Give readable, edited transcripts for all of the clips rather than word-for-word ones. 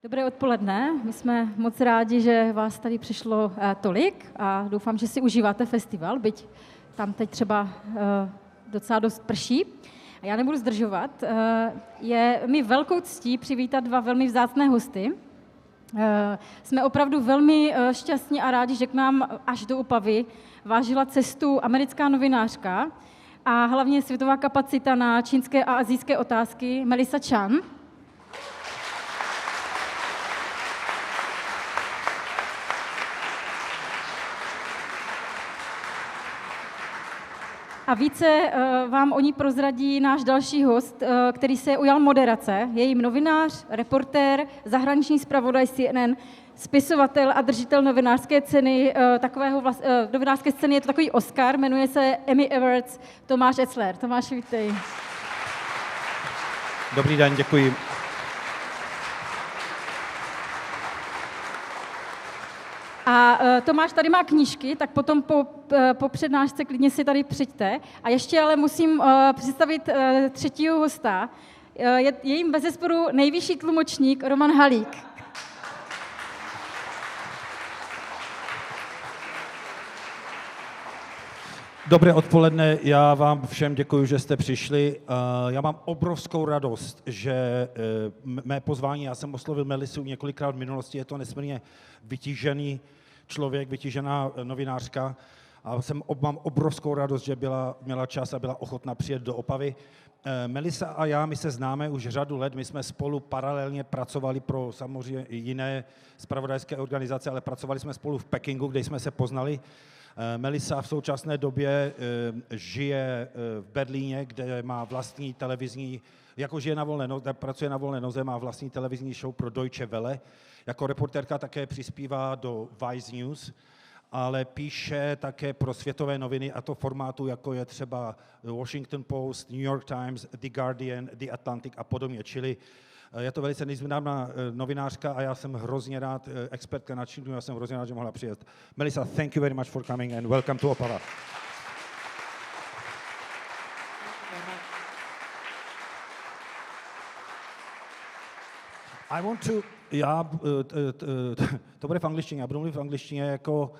Dobré odpoledne, my jsme moc rádi, že vás tady přišlo tolik a doufám, že si užíváte festival, byť tam teď třeba docela dost prší. A já nebudu zdržovat, je mi velkou ctí přivítat dva velmi vzácné hosty. Jsme opravdu velmi šťastní a rádi, že k nám až do Opavy vážila cestu americká novinářka a hlavně světová kapacita na čínské a asijské otázky Melissa Chan. A více vám o ní prozradí náš další host, který se ujal moderace. Je jím novinář, reportér, zahraniční zpravodaj CNN, spisovatel a držitel novinářské ceny, novinářské scény je to takový Oscar, jmenuje se Emmy Awards Tomáš Etzler. Tomáš, vítej. Dobrý den, děkuji. A Tomáš tady má knížky, tak potom po přednášce klidně si tady přijďte. A ještě ale musím představit třetího hosta. Je jim bezesporu nejvyšší tlumočník Roman Halík. Dobré odpoledne, já vám všem děkuji, že jste přišli. Já mám obrovskou radost, že mé pozvání, já jsem oslovil Melissu několikrát v minulosti, je to nesmírně vytížený člověk, vytížená novinářka a mám obrovskou radost, že měla čas a byla ochotná přijet do Opavy. Melissa a já, my se známe už řadu let, my jsme spolu paralelně pracovali pro samozřejmě jiné zpravodajské organizace, ale pracovali jsme spolu v Pekingu, kde jsme se poznali. Melissa v současné době žije v Berlíně, kde má vlastní televizní, jako žije na volné noze, pracuje na volné noze, má vlastní televizní show pro Deutsche Welle. Jako reportérka také přispívá do Vice News, ale píše také pro světové noviny, a to formátu, jako je třeba Washington Post, New York Times, The Guardian, The Atlantic a podobně. Čili je to velice nezvýznamná novinářka a já jsem hrozně rád, expertka na Čínu, já jsem hrozně rád, že mohla přijet. Melissa, thank you very much for coming and welcome to Opava. To bude v angličtině, já budu mluvit v angličtině, jako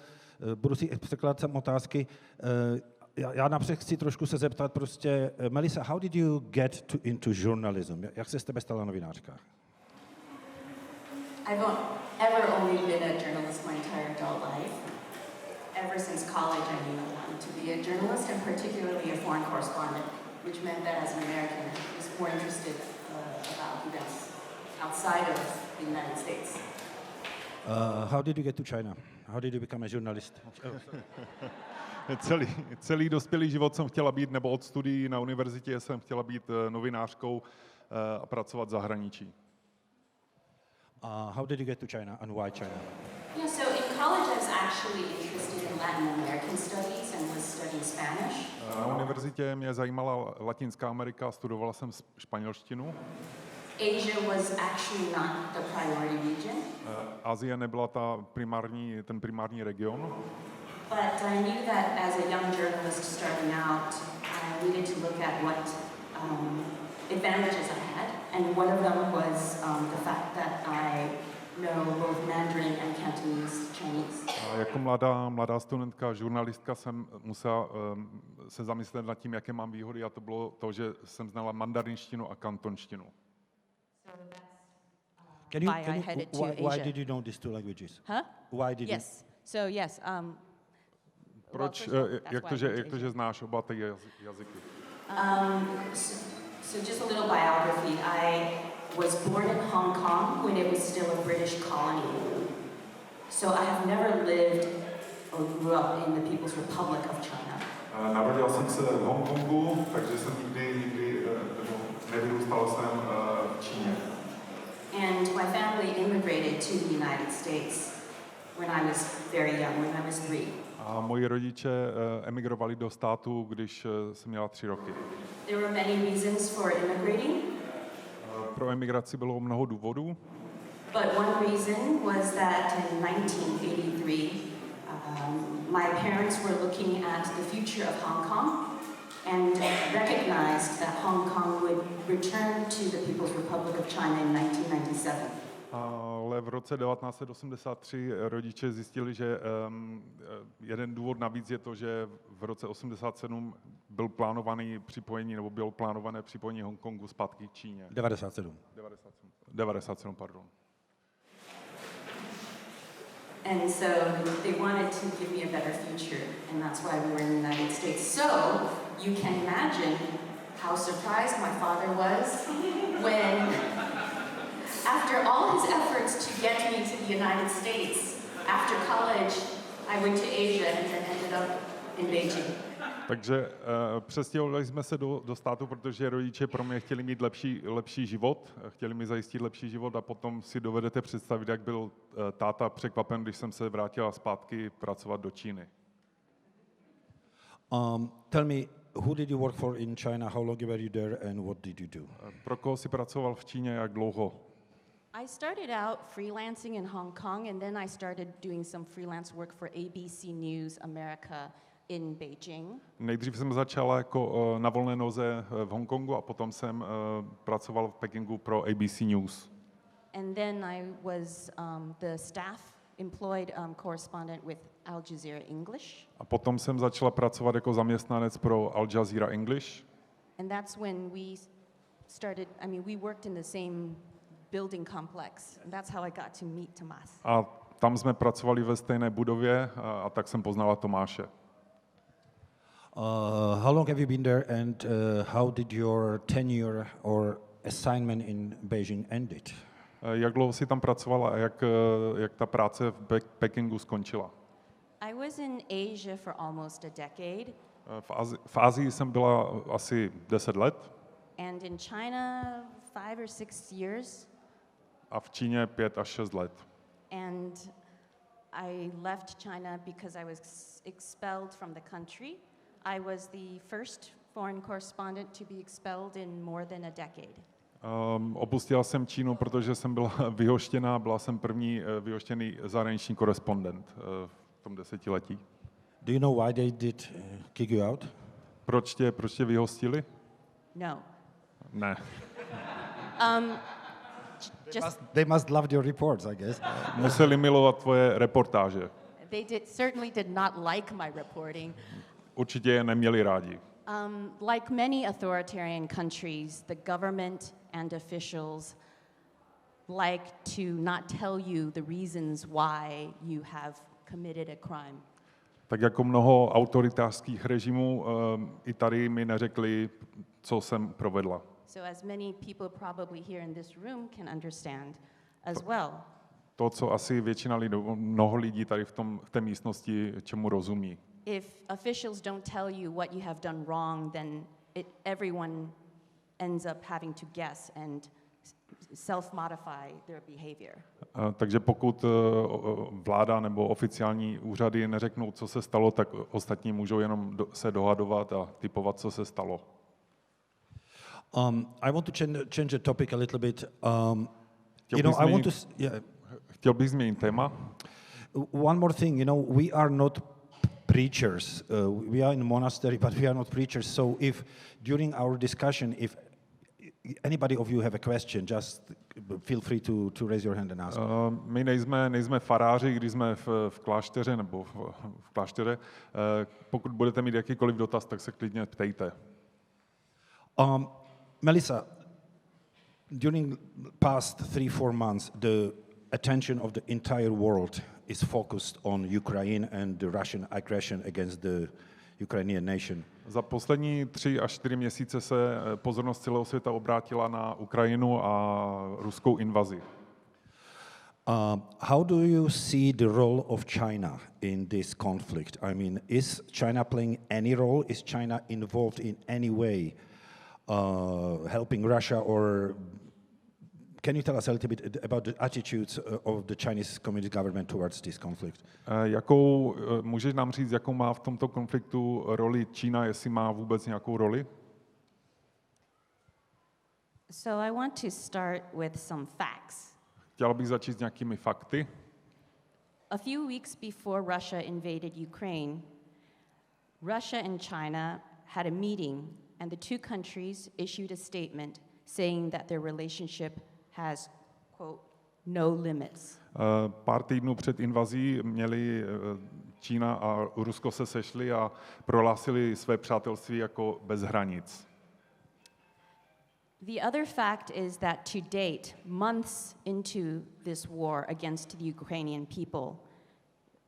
budu si překládat sem otázky. Já napřed chci trošku se zeptat prostě, Melissa, how did you get into journalism? Jak se z tebe stala novinářka? I've ever only been a journalist my entire adult life. Ever since college, I knew I wanted to be a journalist, and particularly a foreign correspondent, which meant that as an American, I was more interested about events outside of the United States. How did you get to China? How did you become a journalist? Celý dospělý život jsem chtěla být, nebo od studií na univerzitě jsem chtěla být novinářkou a pracovat v zahraničí. How did you get to China and why China? Yeah, so in college I was actually interested in Latin American studies and was studying Spanish. Na univerzitě mě zajímala Latinská Amerika, studovala jsem španělštinu. Asia was actually not the priority region. Asie nebyla ten primární region. But I knew that as a young journalist starting out, I needed to look at what advantages I had, and one of them was the fact that I know both Mandarin and Cantonese Chinese. Jako mladá studentka, žurnalistka jsem musela se zamyslet nad tím, jaké mám výhody, a to bylo to, že jsem znala mandarinštinu a kantonštinu. Why did you know these two languages? Huh? Why did yes. So yes. Proč? Jak to, že znáš oba ty jazyky? So just a little biography. I was born in Hong Kong when it was still a British colony. So I have never lived or grew up in the People's Republic of China. Narodil jsem se v Hongkongu, takže jsem nikdy nevyrůstal jsem v Číně. And my family immigrated to the United States when I was very young, when I was 3. A moji rodiče emigrovali do státu, když jsem měla 3 roky. There were many reasons for immigrating. Pro emigraci bylo mnoho důvodů. But one reason was that in 1983, my parents were looking at the future of Hong Kong and recognized that Hong Kong would return to the People's Republic of China in 1997. ale v roce 1983 rodiče zjistili, že jeden důvod navíc je to, že v roce 87 bylo plánované připojení Hongkongu zpátky k Číně. 97, pardon. And so they wanted to give me a better future, and that's why we were in the United States. So you can imagine how surprised my father was when, after all his efforts to get me to the United States, after college, I went to Asia and then ended up in Beijing. Takže přestěhovali jsme se do státu, protože rodiče pro mě chtěli mít lepší život, chtěli mi zajistit lepší život a potom si dovedete představit, jak byl táta překvapen, když jsem se vrátila zpátky pracovat do Číny. Tell me, who did you work for in China? How long were you there and what did you do? Pro koho jsi pracoval v Číně, jak dlouho? I started out freelancing in Hong Kong, and then I started doing some freelance work for ABC News America in Beijing. Nejdřív jsem začal jako na volné noze v Hongkongu a potom jsem pracoval v Pekingu pro ABC News. And then I was the staff employed correspondent with Al Jazeera English. A potom jsem začala pracovat jako zaměstnanec pro Al Jazeera English. And that's when we worked in the same building complex. And that's how I got to meet Tomas. A tam jsme pracovali ve stejné budově a tak jsem poznala Tomáše. How long have you been there and how did your tenure or assignment in Beijing ended? Jak dlouho jsi tam pracovala a jak ta práce v Pekingu skončila? I was in Asia for almost a decade. V Asii jsem byla asi 10 let. And in China 5 or 6 years. A v Číně 5 až 6 let. And I left China because I was expelled from the country. I was the first foreign correspondent to be expelled in more than a decade. Opustila jsem Čínu, protože jsem byla vyhoštěná, byla jsem první vyhoštěný zahraniční korespondent v tom desetiletí. Do you know why they did kick you out? Proč tě vyhostili? No. Ne. They must love your reports, I guess. Museli milovat tvoje reportáže. They certainly did not like my reporting. Určitě je neměli rádi. Like many authoritarian countries, the government and officials like to not tell you the reasons why you have committed a crime. Tak jako mnoho autoritářských režimů, i tady mi neřekli, co jsem provedla. So as many people probably here in this room can understand as well. To, co asi mnoho lidí tady v té místnosti, čemu rozumí. If officials don't tell you what you have done wrong, then everyone ends up having to guess and self-modify their behavior. Takže pokud vláda nebo oficiální úřady neřeknou, co se stalo, tak ostatní můžou jenom se dohadovat a typovat, co se stalo. I want to change the topic a little bit. Chtěl bych změnit téma. One more thing, we are not preachers. We are in a monastery, but we are not preachers. So if during our discussion, if anybody of you have a question, just feel free to raise your hand and ask. My nejsme faráři, když jsme v klášteře nebo v klášteře. Pokud budete mít jakýkoliv dotaz, tak se klidně ptejte. Melissa, during past 3-4 months, the attention of the entire world is focused on Ukraine and the Russian aggression against the Ukrainian nation. Za poslední 3 až 4 měsíce se pozornost celého světa obrátila na Ukrajinu a ruskou invazi. How do you see the role of China in this conflict? I mean, is China playing any role? Is China involved in any way helping Russia, or can you tell us a little bit about the attitudes of the Chinese Communist government towards this conflict? Můžeš nám říct, jakou má v tomto konfliktu roli Čína, jestli má vůbec nějakou roli? So I want to start with some facts. Chtěla bych začít s nějakými fakty. A few weeks before Russia invaded Ukraine, Russia and China had a meeting, and the two countries issued a statement saying that their relationship has, quote, no limits. Pár týdnů před invazí měli Čína a Rusko se sešli a prohlásili své přátelství jako bez hranic. The other fact is that to date, months into this war against the Ukrainian people,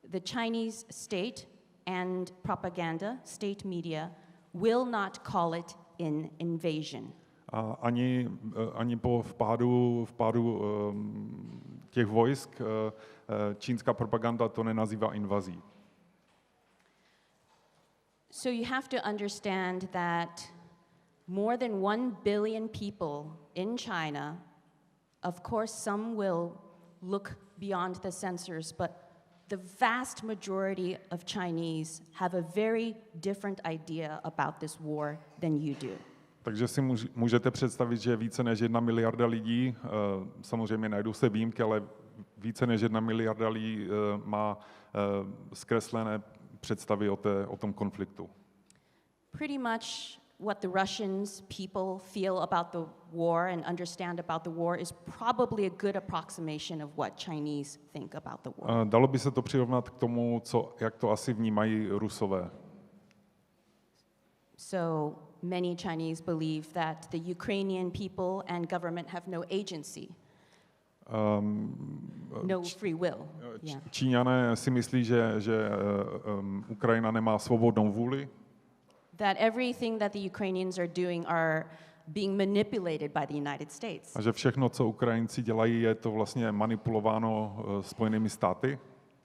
the Chinese state and propaganda, state media, will not call it an invasion. A ani po vpádu těch vojsk čínská propaganda to nenazývá invazí. So you have to understand that more than 1 billion people in China, of course some will look beyond the censors, but the vast majority of Chinese have a very different idea about this war than you do. Takže si můžete představit, že více než 1 miliarda lidí, samozřejmě najdou se výjimky, ale více než 1 miliarda lidí má zkreslené představy o tom konfliktu. Pretty much what the Russians people feel about the war and understand about the war is probably a good approximation of what Chinese think about the war. Dalo by se to přirovnat k tomu, jak to asi vnímají Rusové. So many Chinese believe that the Ukrainian people and government have no agency, no free will. Yeah. Číňané si myslí, že Ukrajina nemá svobodnou vůli. That everything that the Ukrainians are doing are being manipulated by the United States. A že všechno, co Ukrajinci dělají, je to vlastně manipulováno Spojenými státy.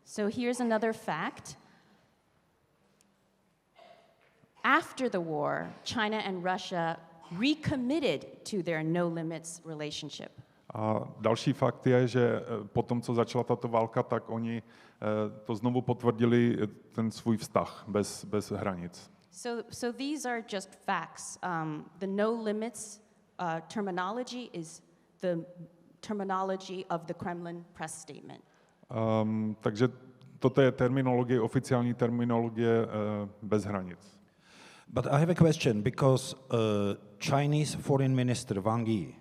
So here's another fact. After the war, China and Russia recommitted to their no limits relationship. A další fakt je, že po tom, co začala tato válka, tak oni to znovu potvrdili ten svůj vztah bez hranic. So these are just facts. The no limits terminology is the terminology of the Kremlin press statement. Takže toto je terminologie, oficiální terminologie bez hranic. But I have a question, because Chinese Foreign Minister Wang Yi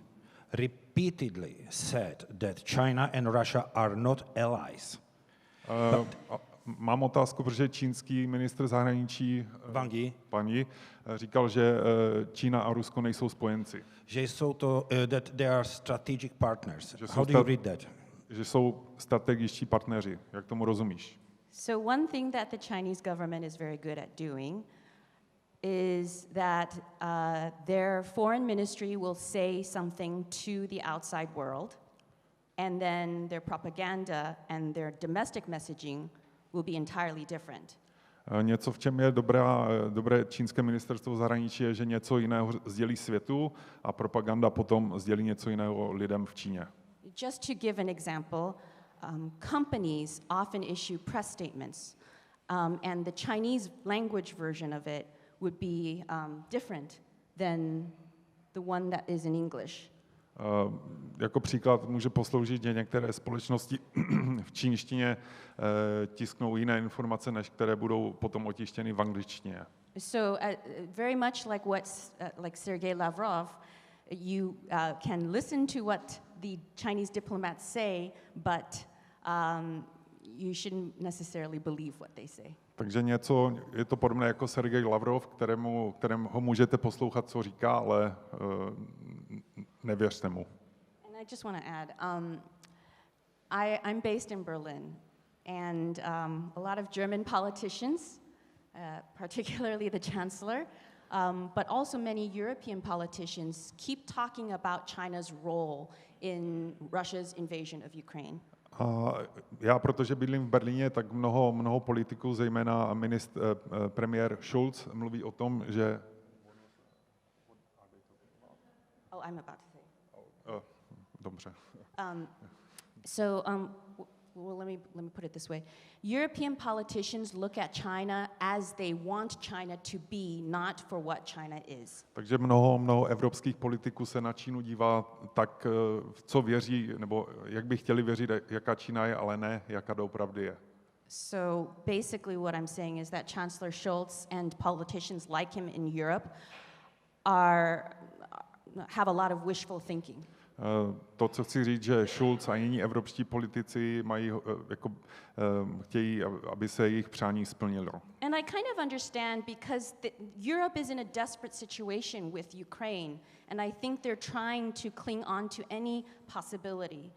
repeatedly said that China and Russia are not allies. Mám otázku, protože čínský ministr zahraničí Wang Yi pan Yi říkal, že Čína a Rusko nejsou spojenci. Že jsou to, that they are strategic partners. Že How do you read that? Že jsou strategičtí partneři. Jak tomu rozumíš? So one thing that the Chinese government is very good at doing is that their foreign ministry will say something to the outside world, and then their propaganda and their domestic messaging will be entirely different. Něco, v čem je dobré čínské ministerstvo zahraničí, je, že něco jiného sdělí světu a propaganda potom sdělí něco jiného lidem v Číně. Just to give an example, companies often issue press statements, and the Chinese language version of it would be different than the one that is in English. Jako příklad může posloužit, že některé společnosti v čínštině tisknou jiné informace, než které budou potom otištěny v angličtině. So very much like like Sergei Lavrov, you can listen to what the Chinese diplomats say, but you shouldn't necessarily believe what they say. Takže je to podobné jako Sergej Lavrov, kterému můžete poslouchat, co říká, ale nevěřte mu. And I just want to add, I'm based in Berlin, and a lot of German politicians, particularly the chancellor, but also many European politicians keep talking about China's role in Russia's invasion of Ukraine. A já, protože bydlím v Berlíně, tak mnoho politiků, zejména premiér Schulz, mluví o tom, že... Oh, I'm about to say. Dobře. Well, let me put it this way. European politicians look at China as they want China to be, not for what China is. Takže mnoho evropských politiků se na Čínu dívá tak, co věří, nebo jak by chtěli věřit, jaká Čína je, ale ne, jaká doopravdy je. So basically what I'm saying is that Chancellor Scholz and politicians like him in Europe have a lot of wishful thinking. To, co chci říct, že Schulz a jiní evropští politici mají, chtějí, aby se jejich přání splnilo. And I kind of understand because Europe is in a desperate situation with Ukraine, and I think they're trying to cling on to any possibility.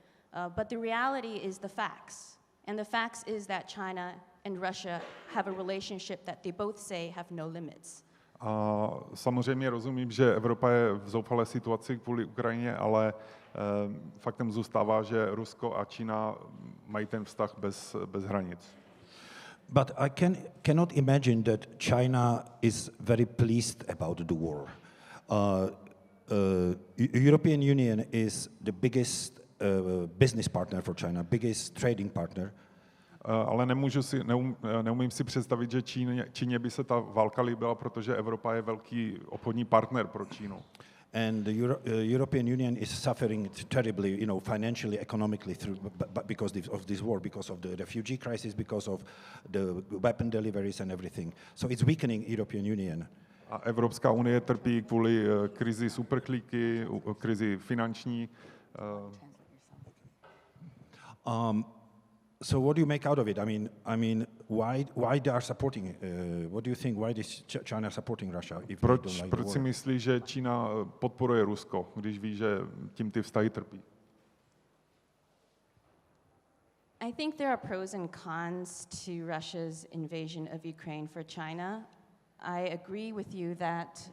But the reality is the facts. And the facts is that China and Russia have a relationship that they both say have no limits. A samozřejmě rozumím, že Evropa je v zoufalé situaci kvůli Ukrajině, ale faktem zůstává, že Rusko a Čína mají ten vztah bez hranic. But I cannot imagine that China is very pleased about the war. European Union is the biggest business partner for China, biggest trading partner. Ale neumím si představit, že Číně by se ta válka líbila, protože Evropa je velký obchodní partner pro Čínu. And the European Union is suffering terribly, financially, economically, because of this war, because of the refugee crisis, because of the weapon deliveries and everything. So it's weakening European Union. A Evropská unie trpí kvůli krizi s uprchlíky, krizi finanční. So what do you make out of it? I mean, why they are supporting? What do you think? Why is China supporting Russia? Proč si myslí, že Čína podporuje Rusko, když ví, že tím ty vztahy trpí? I think there are pros and cons to Russia's invasion of Ukraine for China. I agree with you that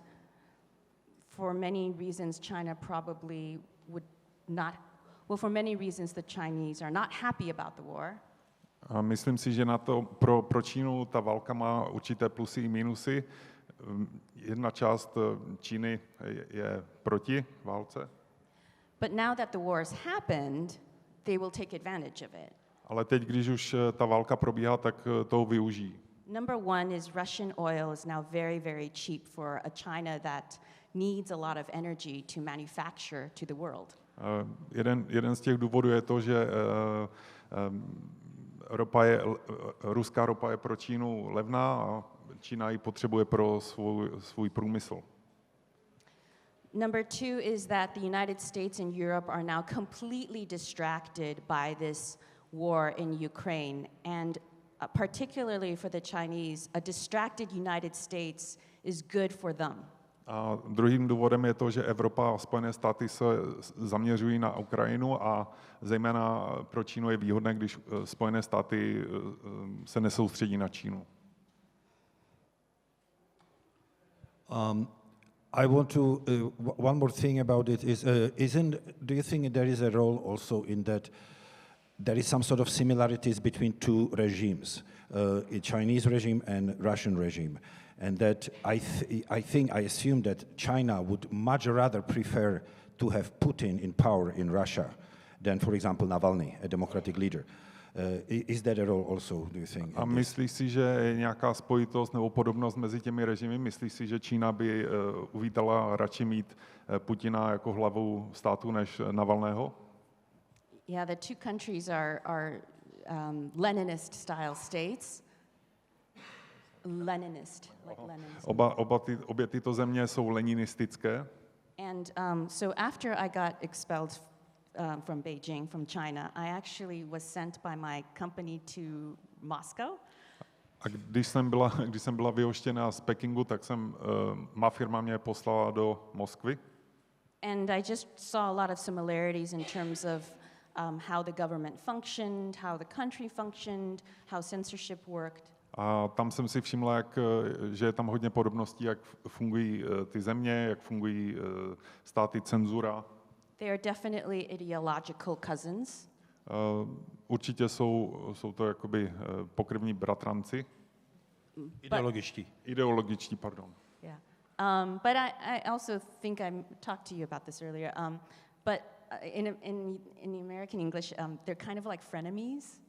for many reasons China probably would not. Well, for many reasons, the Chinese are not happy about the war. A myslím si, že na to pro Čínu ta válka má určité plusy i minusy. Jedna část Číny je proti válce. But now that the war has happened, they will take advantage of it. Ale teď, když už ta válka probíhá, tak toho využijí. Number one is Russian oil is now very, very cheap for a China that needs a lot of energy to manufacture to the world. Jeden z těch důvodů je to, že ruská ropa je pro Čínu levná a Čína ji potřebuje pro svůj průmysl. Number two is that the United States and Europe are now completely distracted by this war in Ukraine. And particularly for the Chinese, a distracted United States is good for them. A druhým důvodem je to, že Evropa a Spojené státy se zaměřují na Ukrajinu a zejména pro Čínu je výhodné, když Spojené státy se nesoustředí na Čínu. I want to one more thing about it is do you think there is a role also in that there is some sort of similarities between two regimes, a Chinese regime and Russian regime, and that I assume that China would much rather prefer to have Putin in power in Russia than, for example, Navalny, a democratic leader. Is that a role also, do you think? A myslíš si, že je nějaká spojitost nebo podobnost mezi těmi režimy? Myslíš si, že Čína by uvítala radši mít Putina jako hlavu státu než Navalného? Yeah, the two countries are Leninist-style states. Leninist, like Leninist. Obě tyto země jsou leninistické. And so after I got expelled from Beijing, from China, I actually was sent by my company to Moscow. A když jsem byla vyhoštěna z Pekingu, tak má firma mě poslala do Moskvy. And I just saw a lot of similarities in terms of how the government functioned, how the country functioned, how censorship worked. A tam jsem si všimla, že je tam hodně podobností, jak fungují ty země, jak fungují státy, cenzura. They are definitely ideological cousins. Určitě jsou to jakoby pokrvní bratranci. Ideologičtí, pardon. Yeah. But I also think I talked to you about this earlier. But in the American English, they're kind of like frenemies.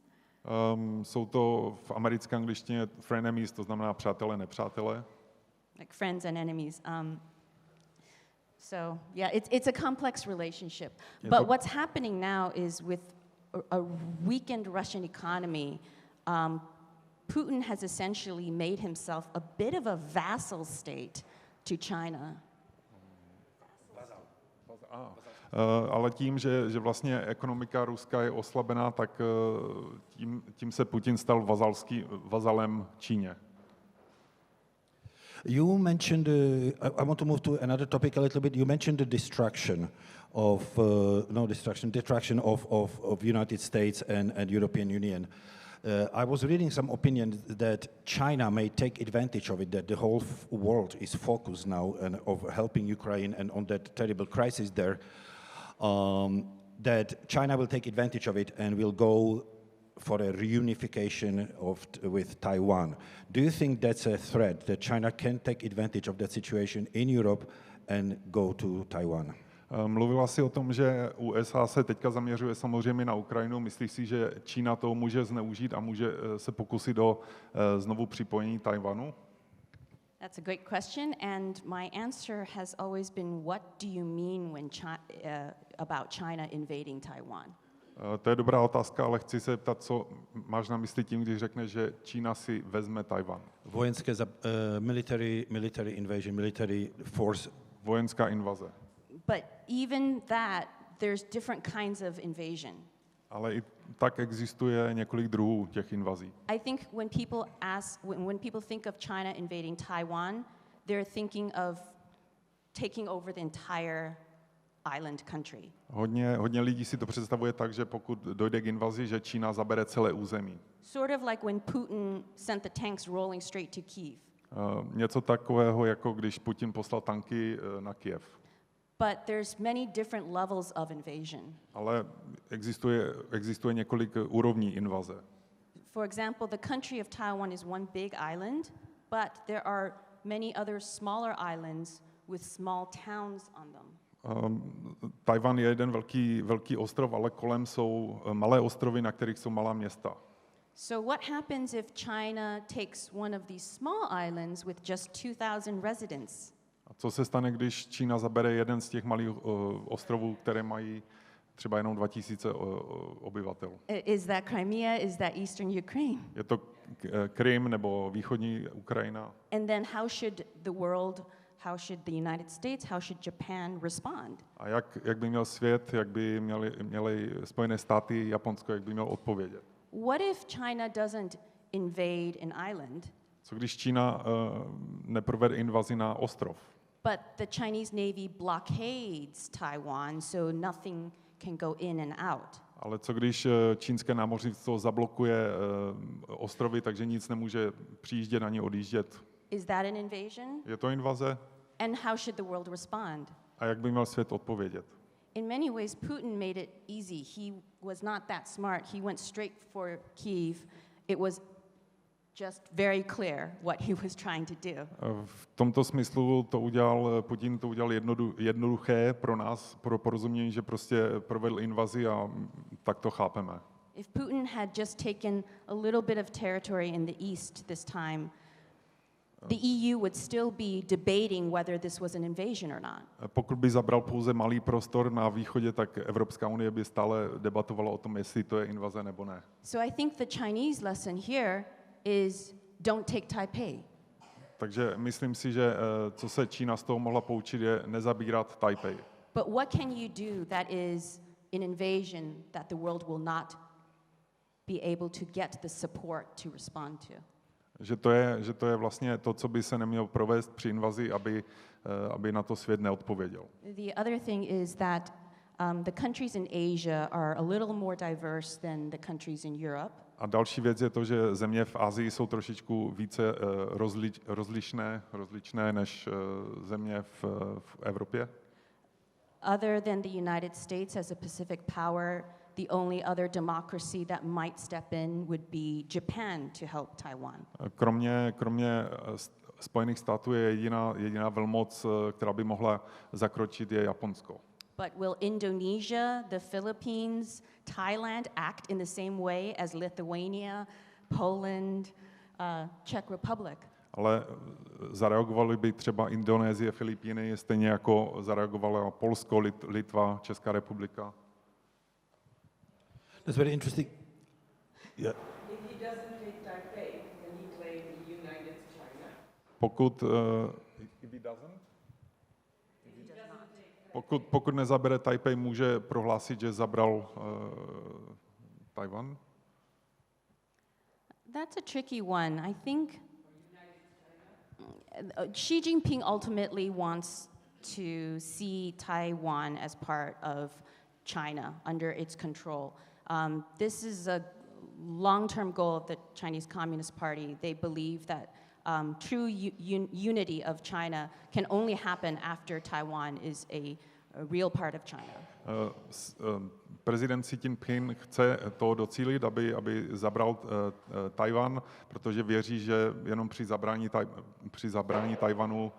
Jsou to v americké angličtině frenemies, to znamená přátelé, nepřátelé. Like friends and enemies. So yeah, it's a complex relationship. But what's happening now is with a weakened Russian economy, Putin has essentially made himself a bit of a vassal state to China. Ale tím, že vlastně ekonomika Ruska je oslabená, tak tím se Putin stal vazalem Číně. You mentioned, I want to move to another topic a little bit. You mentioned the destruction of, destruction of United States and European Union. I was reading some opinions that China may take advantage of it, that the whole world is focused now of helping Ukraine and on that terrible crisis there, that China will take advantage of it and will go for a reunification with Taiwan. Do you think that's a threat, that China can take advantage of that situation in Europe and go to Taiwan? Mluvila si o tom, že USA se teďka zaměřuje samozřejmě na Ukrajinu. Myslíš si, že Čína toho může zneužít a může se pokusit o znovu připojení Taiwanu? That's a great question, and my answer has always been, what do you mean when about China invading Taiwan? To je dobrá otázka, ale chci se zeptat, co máš na mysli tím, když řekneš, že Čína si vezme Taiwan. Vojenské military invasion, military force. Vojenská invaze. But even that, there's different kinds of invasion. Ale i tak existuje několik druhů těch invazí. I think when people think of China invading Taiwan, they're thinking of taking over the entire island country. Hodně lidí si to představuje tak, že pokud dojde k invazi, že Čína zabere celé území. Sort of like when Putin sent the tanks rolling straight to Kyiv. Něco takového, jako když Putin poslal tanky na Kyjev. But there's many different levels of invasion. Ale existuje několik úrovní invaze. For example, the country of Taiwan is one big island, but there are many other smaller islands with small towns on them. Taiwan je jeden velký ostrov, ale kolem jsou malé ostrovy, na kterých jsou malá města. So what happens if China takes one of these small islands with just 2,000 residents? A co se stane, když Čína zabere jeden z těch malých ostrovů, které mají třeba jenom 2,000 obyvatel? Is that Crimea? Is that Eastern Ukraine? Je to Krym nebo východní Ukrajina? And then how should the world, how should the United States, how should Japan respond? A jak by měl svět, jak by měly Spojené státy, Japonsko, jak by měl odpovědět? What if China doesn't invade an island? Co když Čína neprovede invazi na ostrov? But the Chinese Navy blockades Taiwan, so nothing can go in and out. Ale co když čínské námořnictvo zablokuje ostrovy, takže nic nemůže přijíždět ani odjíždět? Is that an invasion? Je to invaze? And how should the world respond? A jak by měl svět odpovědět? In many ways, Putin made it easy. He was not that smart. He went straight for Kyiv. It was just very clear what he was trying to do. V tomto smyslu Putin to udělal jednoduché pro nás, pro porozumění, že prostě provedl invazi a tak to chápeme. If Putin had just taken a little bit of territory in the east this time, the EU would still be debating whether this was an invasion or not. Pokud by zabral pouze malý prostor na východě, tak Evropská unie by stále debatovala o tom, jestli to je invaze nebo ne. So I think the Chinese lesson here is don't take Taipei. Takže myslím si, že co se Čína z toho mohla poučit, je nezabírat Taipei. But what can you do that is an invasion that the world will not be able to get the support to respond to? Že to je vlastně to, co by se nemělo provést při invazi, aby na to svět neodpověděl. The other thing is that the countries in Asia are a little more diverse than the countries in Europe. A další věc je to, že země v Asii jsou trošičku více rozličné než země v Evropě. Other than the United States as a Pacific power, the only other democracy that might step in would be Japan to help Taiwan. Kromě Spojených států je jediná velmoc, která by mohla zakročit, je Japonsko. But will Indonesia, the Philippines, Thailand act in the same way as Lithuania, Poland, Czech Republic? Ale zareagovali by třeba Indonésie, Filipíny, stejně jako zareagovala Polsko, Litva, Česká republika. That's very interesting. Yeah. If he doesn't take Taipei, can he claim the united China? Pokud if he doesn't? Pokud nezabere Taipei, může prohlásit, že zabral Tchaj. That's a tricky one. I think Xi Jinping ultimately wants to see Taiwan as part of China under its control. This is a long-term goal of the Chinese Communist Party. They believe that true unity of China can only happen after Taiwan is a real part of China. Prezident Xi Jinping chce to docílit, aby zabral Tchaj, protože věří, že jenom při zabrání Tchajwanu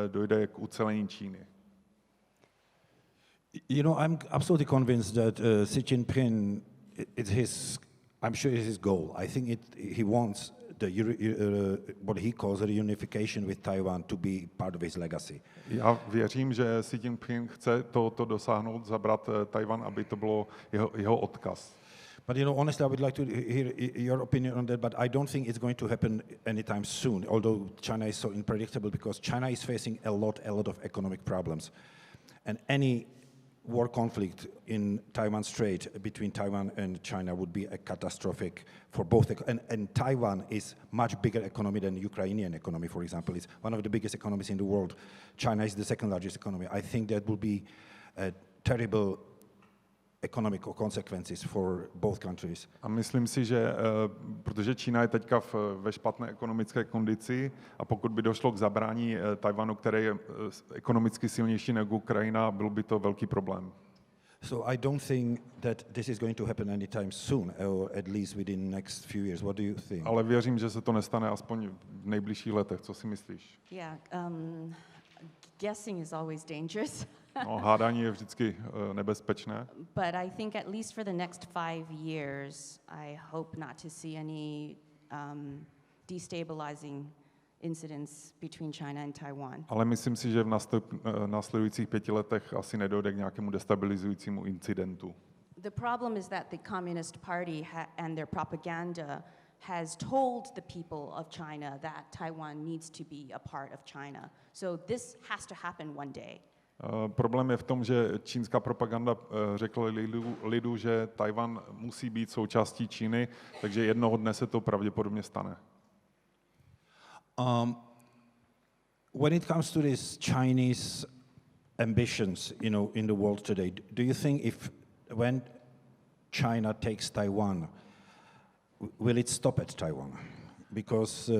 dojde k ucelení Číny. You know, I'm absolutely convinced that Xi Jinping, I'm sure it's his goal. I think he wants what he calls a reunification with Taiwan to be part of his legacy. Já věřím, že Xi Jinping chce to dosáhnout, zabrat Tchaj, aby to bylo jeho odkaz. But honestly, I would like to hear your opinion on that, but I don't think it's going to happen anytime soon, although China is so unpredictable because China is facing a lot of economic problems. And any war conflict in Taiwan Strait between Taiwan and China would be a catastrophic for both. And Taiwan is much bigger economy than Ukrainian economy, for example. It's one of the biggest economies in the world. China is the second largest economy. I think that will be a terrible economic consequences for both countries. A myslím si, že protože Čína je teďka ve špatné ekonomické kondici a pokud by došlo k zabrání Tchajwanu, který je ekonomicky silnější než Ukrajina, byl by to velký problém. So I don't think that this is going to happen anytime soon, or at least within the next few years. What do you think? Ale věřím, že se to nestane aspoň v nejbližších letech. Co si myslíš? Yeah, guessing is always dangerous. No, hádání je vždycky nebezpečné. But I think at least for the next 5 years, I hope not to see any destabilizing incidents between China and Taiwan. Ale myslím si, že v následujících 5 letech asi nedojde k nějakému destabilizujícímu incidentu. The problem is that the Communist Party and their propaganda has told the people of China that Taiwan needs to be a part of China. So this has to happen one day. Problém je v tom, že čínská propaganda řekla lidu, že Tchaj musí být součástí Číny, takže jednoho dne se to pravděpodobně stane. When it comes to these Chinese ambitions, in the world today, do you think when China takes Taiwan, will it stop at Taiwan? Because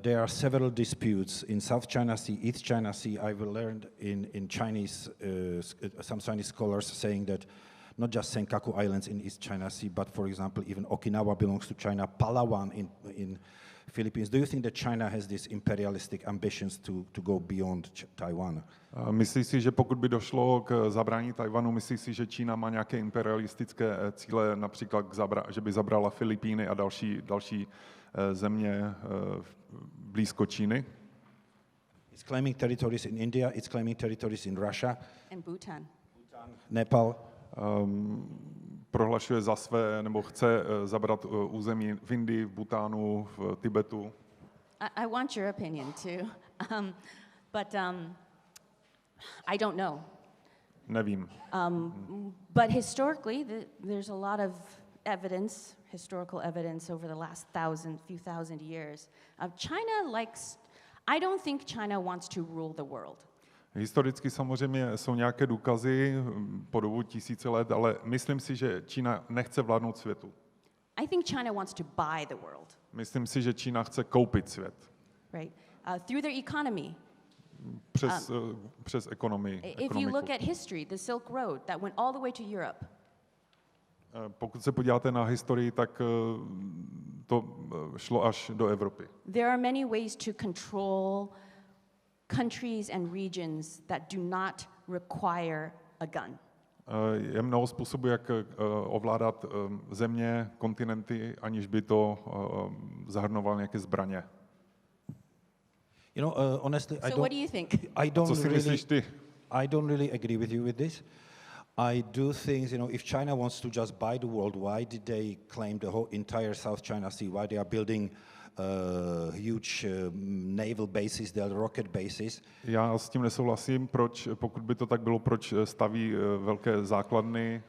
there are several disputes in South China Sea, East China Sea. I've learned in Chinese, some Chinese scholars saying that not just Senkaku Islands in East China Sea, but for example, even Okinawa belongs to China, Palawan in Philippines. Do you think that China has these imperialistic ambitions to go beyond Taiwan? Myslíš si, že pokud by došlo k zabrání Tchajwanu, myslíš si, že Čína má nějaké imperialistické cíle, například že by zabrala Filipíny a další země blízko Číny? It's claiming territories in India, it's claiming territories in Russia. And Bhutan. Nepal. Prohlašuje za své, nebo chce zabrat území v Indii, v Bhutánu, v Tibetu. I want your opinion too, but I don't know. Nevím. But historically, there's a lot of evidence, historical evidence over the last few thousand years. I don't think China wants to rule the world. Historicky samozřejmě jsou nějaké důkazy po dobu tisíce let, ale myslím si, že Čína nechce vládnout světu. I think China wants to buy the world. Myslím si, že Čína chce koupit svět. Right? Through their economy. Přes ekonomii. If you look at history, the Silk Road that went all the way to Europe. Pokud se podíváte na historii, tak to šlo až do Evropy. There are many ways to control countries and regions that do not require a gun. Je mnoho způsobů, jak ovládat země, kontinenty, aniž by to zahrnovalo nějaké zbraně. Honestly, So what do you think? Co si myslíš ty? I don't really agree with you with this. I do think, if China wants to just buy the world, why did they claim the whole entire South China Sea? Why they are building huge naval bases, there are rocket bases. Já s tím nesouhlasím, pokud by to tak bylo, proč staví velké základny.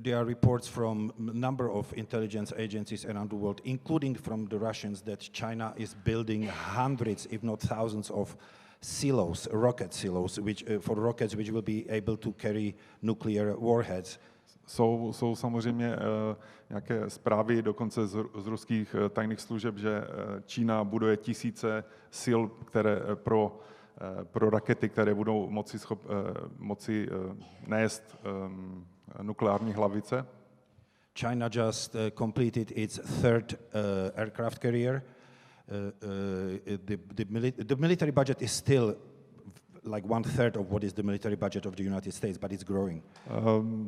There are reports from a number of intelligence agencies around the world, including from the Russians, that China is building hundreds, if not thousands, of silos, rocket silos, for rockets which will be able to carry nuclear warheads. Jsou samozřejmě nějaké zprávy, dokonce z ruských tajných služeb, že Čína buduje tisíce sil, které pro rakety, které budou moci nést nukleární hlavice. China just completed its third aircraft carrier. The military budget is still like 1/3 of what is the military budget of the United States, but it's growing.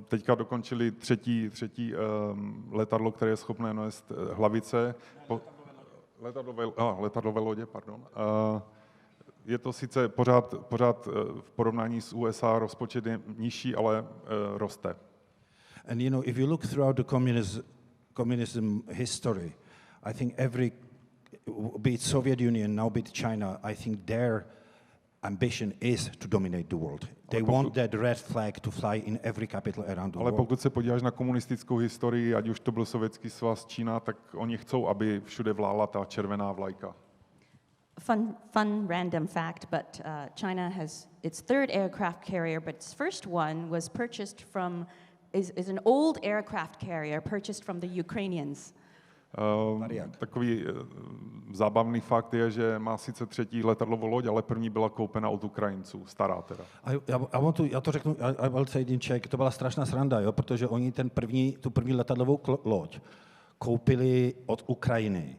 Teďka dokončili třetí letadlo, které je schopné nést hlavice. Letadlové lodě, pardon. Je to sice pořád v porovnání s USA rozpočet je nižší, ale roste. And you know, if you look throughout the communism history, I think be it Soviet Union, now be it China, I think their ambition is to dominate the world. They want that red flag to fly in every capital around the world. Ale pokud se podíváš na komunistickou historii, ať už to byl Sovětský svaz, Čína, tak oni chcou, aby všude vlála ta červená vlajka. Fun random fact, but China has its third aircraft carrier, but its first one was purchased is an old aircraft carrier purchased from the Ukrainians. Takový zábavný fakt je, že má sice třetí letadlovou loď, ale první byla koupena od Ukrajinců, stará teda. Já to řeknu, I will say it in Czech, to byla strašná sranda, jo, protože oni tu první letadlovou loď koupili od Ukrajiny,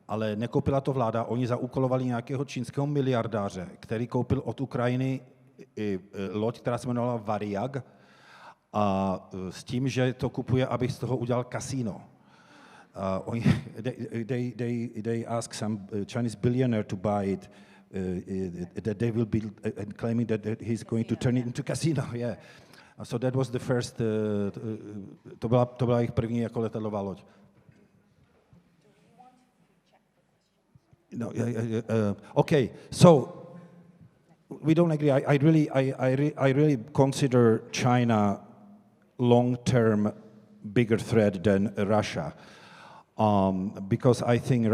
ale nekoupila to vláda, oni zaúkolovali nějakého čínského miliardáře, který koupil od Ukrajiny loď, která se jmenovala Variag, a s tím, že to kupuje, aby z toho udělal kasino. They ask some Chinese billionaire to buy it, that they will build, claiming that he's going to turn it into casino. Yeah, so that was the first. To byla jejich první jako letadlová loď. No, okay. So we don't agree. I really consider China long-term bigger threat than Russia. Because I think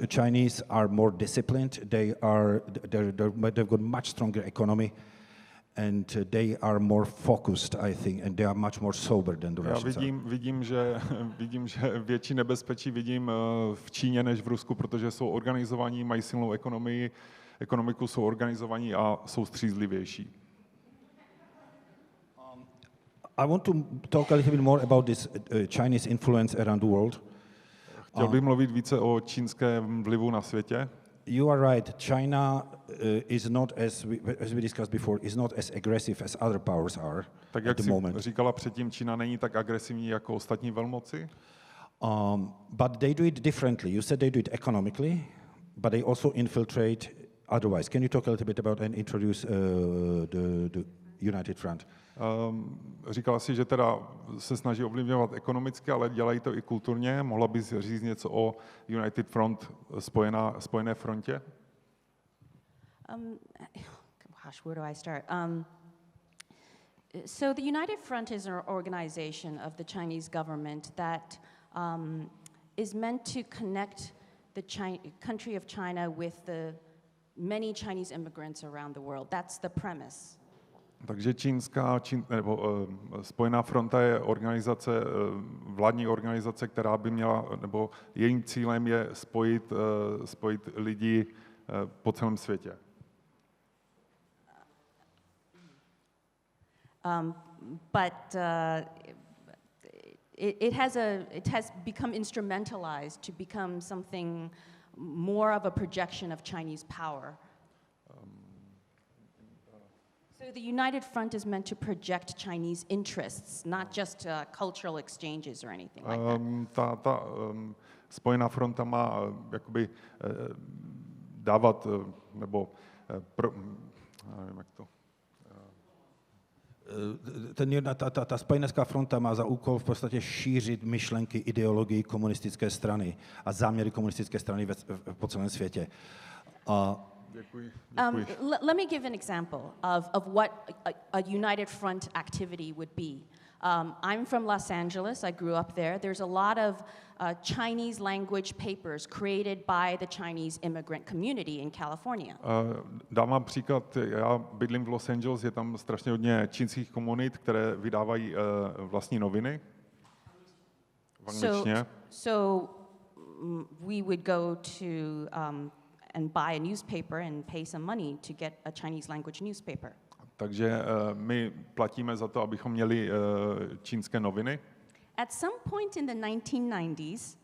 Chinese are more disciplined. They've got much stronger economy, and they are more focused, I think, and they are much more sober than the Russians. Vidím, že větší nebezpečí vidím v Číně než v Rusku, protože jsou organizovaní, mají silnou ekonomiku, jsou organizovaní a jsou střízlivější. I want to talk a little bit more about this Chinese influence around the world. Chtěl bych mluvit více o čínském vlivu na světě. You are right. China is not, as we discussed before, is not as aggressive as other powers are tak at jak the jsi moment. říkala předtím, Čína není tak agresivní jako ostatní velmoci. But they do it differently. You said they do it economically, but they also infiltrate otherwise. Can you talk a little bit about and introduce the United Front? Říkala si, že teda se snaží ovlivňovat ekonomicky, ale dělají to i kulturně. Mohla bys říct něco o United Front, spojené frontě? Gosh, where do I start? So the United Front is an organization of the Chinese government that is meant to connect the country of China with the many Chinese immigrants around the world. That's the premise. Takže Spojená fronta je vládní organizace, která by měla, nebo jejím cílem je spojit lidi po celém světě. It has become instrumentalized to become something more of a projection of Chinese power. So the United Front is meant to project Chinese interests, not just cultural exchanges or anything like that. Ta Spojená fronta má jakoby dávat, nebo nevím, jak to. ta spojenecká fronta má za úkol v podstatě šířit myšlenky, ideologii komunistické strany a záměry komunistické strany po celém světě. Děkuji. Let me give an example of what a United Front activity would be. I'm from Los Angeles. I grew up there. There's a lot of Chinese language papers created by the Chinese immigrant community in California. Dám vám příklad. Já bydlím v Los Angeles, je tam strašně hodně čínských komunit, které vydávají vlastní noviny v angličtině. So we would go to and buy a newspaper and pay some money to get a Chinese language newspaper. Takže my platíme za to, abychom měli čínské noviny. At some point in the 1990s,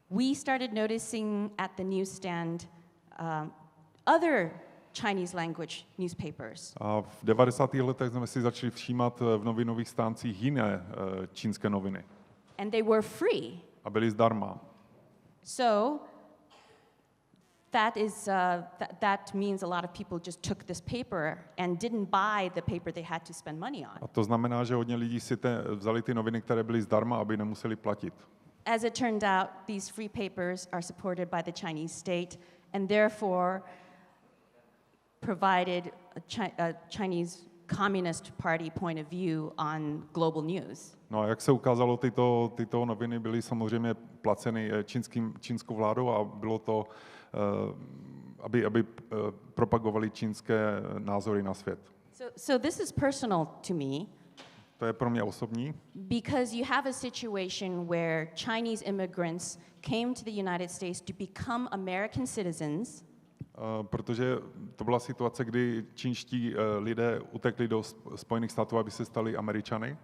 we started noticing at the newsstand other Chinese language newspapers. A v 90. letech jsme si začali všímat v novinových stáncích jiné čínské noviny. And they were free. A byly zdarma. So that means a lot of people just took this paper and didn't buy the paper they had to spend money on. A to znamená, že hodně lidí si vzali ty noviny, které byly zdarma, aby nemuseli platit. As it turned out, these free papers are supported by the Chinese state and therefore provided a Chinese Communist Party point of view on global news. No a jak se ukázalo, tyto noviny byly samozřejmě placeny čínskou vládou a bylo to, aby propagovali čínské názory na svět. So this is personal to me. To je pro mě osobní. Because you have a situation where Chinese immigrants came to the United States to become American citizens. Protože to byla situace, kdy čínští lidé utekli do Spojených států, aby se stali Američany.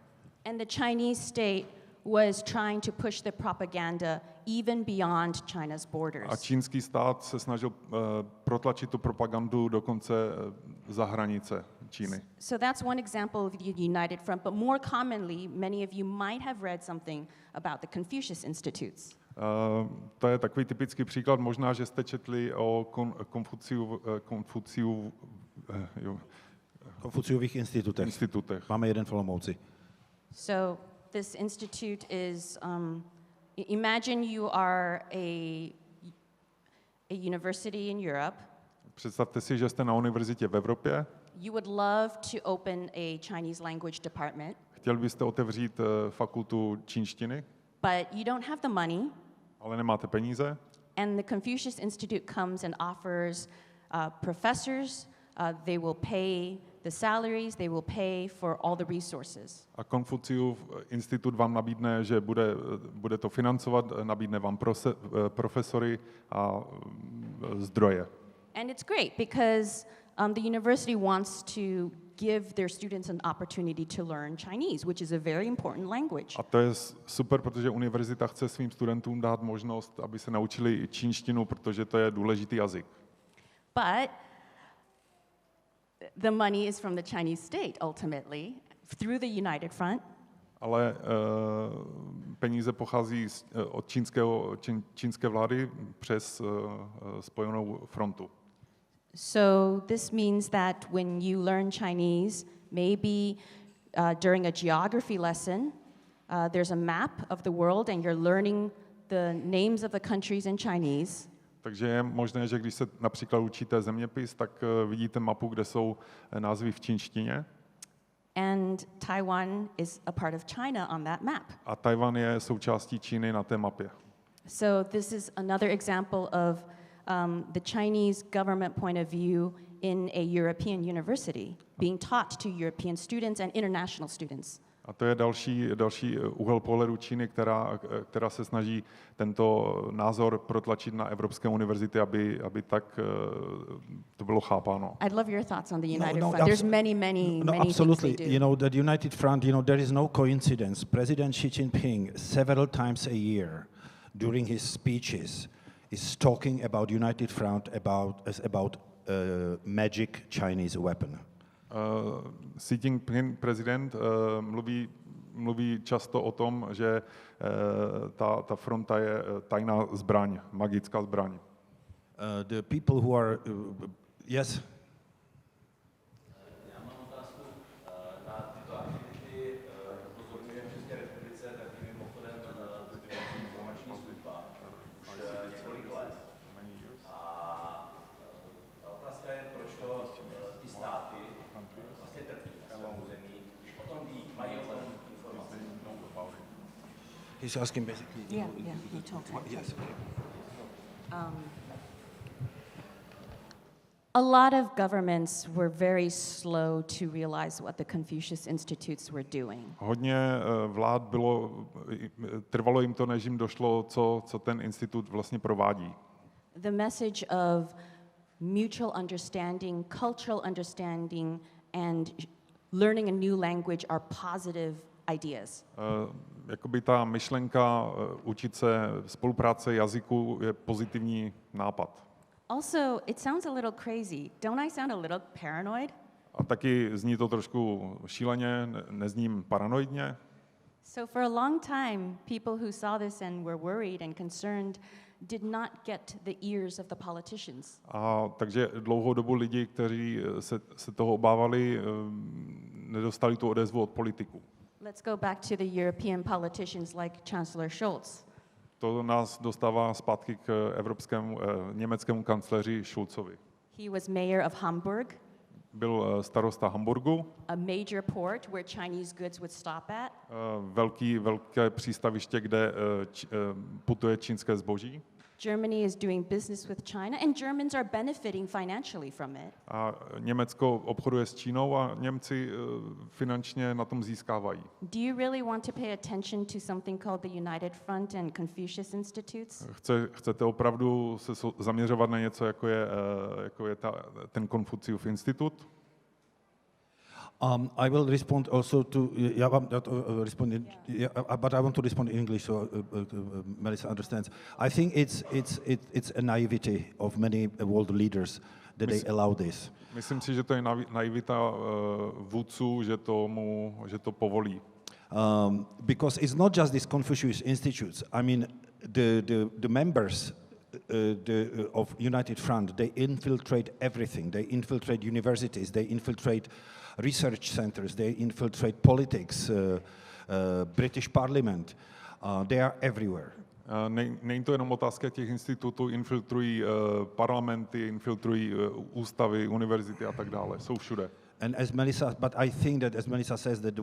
And the Chinese state was trying to push the propaganda even beyond China's borders. A čínský stát se snažil protlačit tu propagandu dokonce za hranice Číny. So that's one example of the United Front, but more commonly, many of you might have read something about the Confucius Institutes. To je takový typický příklad. Možná, že jste četli o Konfuciových institutech. Máme jeden v Olomouci. So this institute is, imagine you are a university in Europe. Představte si, že jste na univerzitě v Evropě. You would love to open a Chinese language department. Chtěl byste otevřít fakultu čínštiny. But you don't have the money. Ale nemáte peníze. And the Confucius Institute comes and offers professors. They will pay the salaries. They will pay for all the resources. A Confucius Institut vám nabídne, že bude to financovat, nabídne vám profesory a zdroje. And it's great because the university wants to give their students an opportunity to learn Chinese, which is a very important language. A to je super, protože univerzita chce svým studentům dát možnost, aby se naučili čínštinu, protože to je důležitý jazyk. But the money is from the Chinese state ultimately through the United Front. Ale peníze pochází od čínské vlády přes spojenou frontu. So this means that when you learn Chinese, maybe during a geography lesson, there's a map of the world and you're learning the names of the countries in Chinese. Takže je možné, že když se například učíte zeměpis, tak vidíte mapu, kde jsou názvy v čínštině. And Taiwan is a part of China on that map. A Tchaj je součástí Číny na té mapě. So this is another example of the Chinese government point of view in a European university, being taught to European students and international students. A to je další úhel pohledu Číny, která se snaží tento názor protlačit na evropské univerzity, aby tak to bylo chápáno. I'd love your thoughts on the United Front. There's many absolutely. things they do. You know, the United Front, there is no coincidence. President Xi Jinping several times a year during his speeches is talking about United Front about magic Chinese weapon. Xi Jinping, prezident, mluví často o tom, že ta fronta je tajná zbraň, magická zbraň. The people who are yes. Já mám otázku He's asking basically. Yeah, you told me. Yes. A lot of governments were very slow to realize what the Confucius Institutes were doing. Hodně vlád trvalo jim to, než jim došlo, co ten institut vlastně provádí. The message of mutual understanding, cultural understanding, and learning a new language are positive ideas. Jakoby ta myšlenka učit se spolupráce jazyku je pozitivní nápad. Also, it sounds a little crazy. Don't I sound a little paranoid? A taky zní to trošku šíleně, nezním paranoidně. So for a long time, people who saw this and were worried and concerned did not get the ears of the politicians. A takže dlouhou dobu lidi, kteří se toho obávali, nedostali tu odezvu od politiků. Let's go back to the European politicians like Chancellor Scholz. To nás dostává zpátky k německému kancléři Schulzovi. He was mayor of Hamburg, Byl starosta Hamburgu, a major port where Chinese goods would stop at. velké přístaviště, kde putuje čínské zboží. Germany is doing business with China, and Germans are benefiting financially from it. A Německo obchoduje s Čínou a Němci finančně na tom získávají. Do you really want to pay attention to something called the United Front and Confucius Institutes? Chcete opravdu se zaměřovat na něco, jako je ten Confucius Institut? I will respond also to but I want to respond in English so Melissa understands. I think it's a naivety of many world leaders that they allow this. Myslím si, že to je naivita vůdců, že to povolí. Because it's not just these Confucius Institutes. I mean, the members of United Front, they infiltrate everything. They infiltrate universities. They infiltrate research centers. They infiltrate politics, British Parliament. They are everywhere. Není to jenom otázka těch institutů, infiltrují parlamenty, infiltrují ústavy, univerzity a tak dále. Jsou všude. And but I think that as Melissa says, that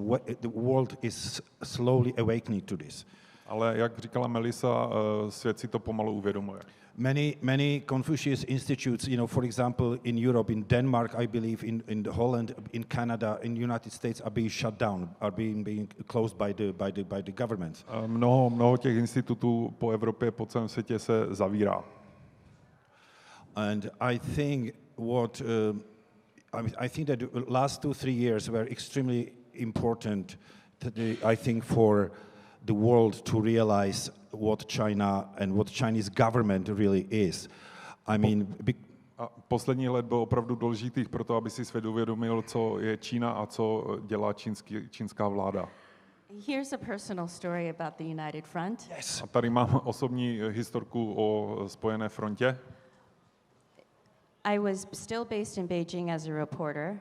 the world is slowly awakening to this. Ale jak říkala Melissa, svět si to pomalu uvědomuje. Many Confucius Institutes, for example, in Europe, in Denmark, I believe, in Holland, in Canada, in United States, are being shut down, are being closed by the government. Mnoho těch institutů po Evropě, po celém světě se zavírá. And I think I think that the last 2-3 years were extremely important. I think for the world to realize what China and what Chinese government really is. I mean, poslední let byl opravdu důležitých pro to, aby si svět uvědomil, co je Čína a co dělá čínská vláda. Here's a personal story about the United Front. Yes. A tady mám osobní historku o Spojené frontě. I was still based in Beijing as a reporter.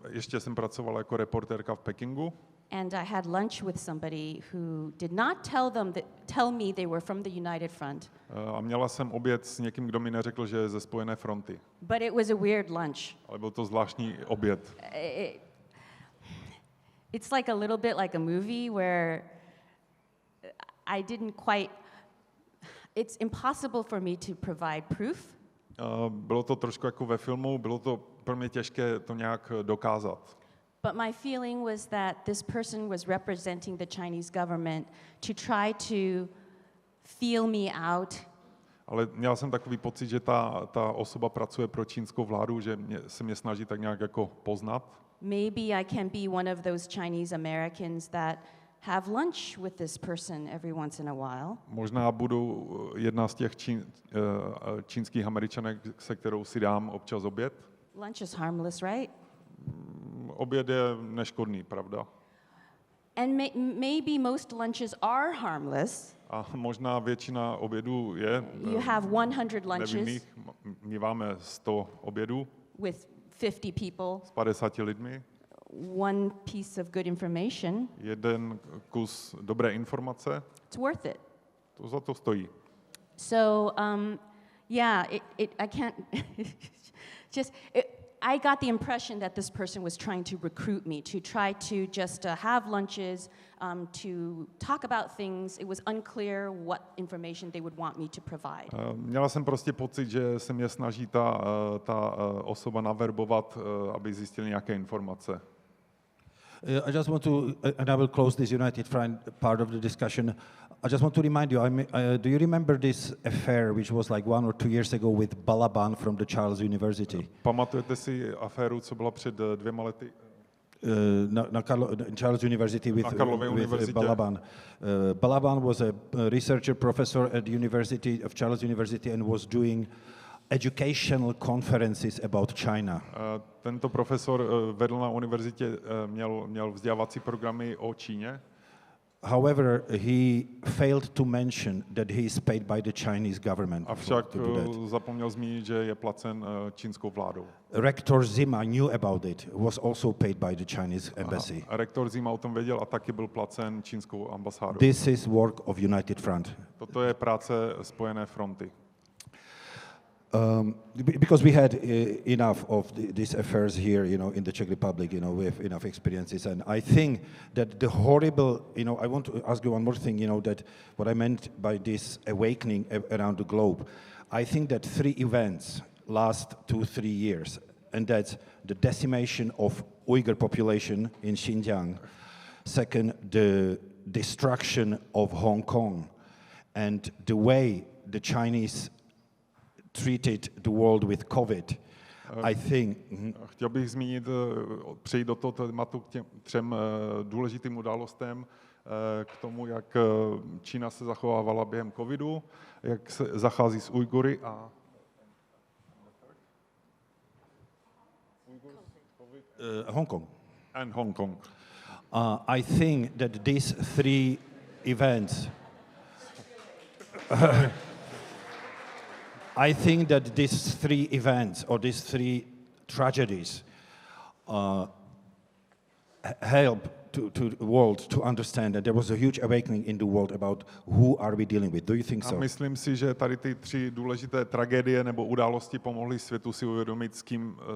Ještě jsem pracovala jako reportérka v Pekingu. And I had lunch with somebody who did not tell me they were from the United Front. A měla jsem oběd s někým, kdo mi neřekl, že je ze Spojené fronty. But it was a weird lunch. Ale byl to zvláštní oběd. It's like a little bit like a movie where I didn't quite. It's impossible for me to provide proof. Bylo to trošku jako ve filmu, bylo to pro mě těžké to nějak dokázat. But my feeling was that this person was representing the Chinese government to try to feel me out. Ale měl jsem takový pocit, že ta osoba pracuje pro čínskou vládu, že se mě snaží tak nějak jako poznat. Maybe I can be one of those Chinese Americans that have lunch with this person every once in a while. Možná budu jedna z těch čínských Američanek, se kterou si dám občas oběd. Lunch is harmless, right? Oběd je neškodný, pravda? And maybe most lunches are harmless. A možná většina obědů je You have 100 lunches nevinných. My máme 100 obědů with 50 people, s 50 lidmi. one piece of good information. Jeden kus dobré informace. It's worth it. To za to stojí. So, yeah, I can't I got the impression that this person was trying to recruit me, to try to just have lunches, to talk about things. It was unclear what information they would want me to provide. Měla jsem prostě pocit, že se mě snaží ta osoba naverbovat, aby zjistil nějaké informace. I just want to, and I will close this United Front part of the discussion. I just want to remind you, do you remember this affair which was like 1 or 2 years ago with Balaban from the Charles University? Pamatujete si aféru, co byla před 2 lety? Na Charles University with Balaban. Balaban was a researcher professor at the University of Charles University and was doing educational conferences about China. Tento profesor vedl na univerzitě, měl vzdělávací programy o Číně. However, he failed to mention that he is paid by the Chinese government. Avšak zapomněl zmínit, že je placen čínskou vládou. Rektor Zima knew about it. Was also paid by the Chinese embassy. A rektor Zima o tom věděl a taky byl placen čínskou ambasádou. This is work of United Front. Toto je práce Spojené fronty. Because we had enough of these affairs here, in the Czech Republic, we have enough experiences, and I think that the horrible, I want to ask you one more thing, that what I meant by this awakening around the globe, I think that 3 events last 2-3 years, and that's the decimation of Uyghur population in Xinjiang, second, the destruction of Hong Kong, and the way the Chinese treated the world with COVID. I think. Chtěl bych zmínit, přejít do toho tématu k těm 3 důležitým událostem, k tomu, jak Čína se zachovávala během covidu, jak se zachází s Ujgury a Hong Kong. And Hong Kong. I think that these 3 events. I think that these 3 events or these 3 tragedies help to the world to understand that there was a huge awakening in the world about who are we dealing with. Do you think so? A myslím si, že tady ty 3 důležité tragédie nebo události pomohly světu si uvědomit,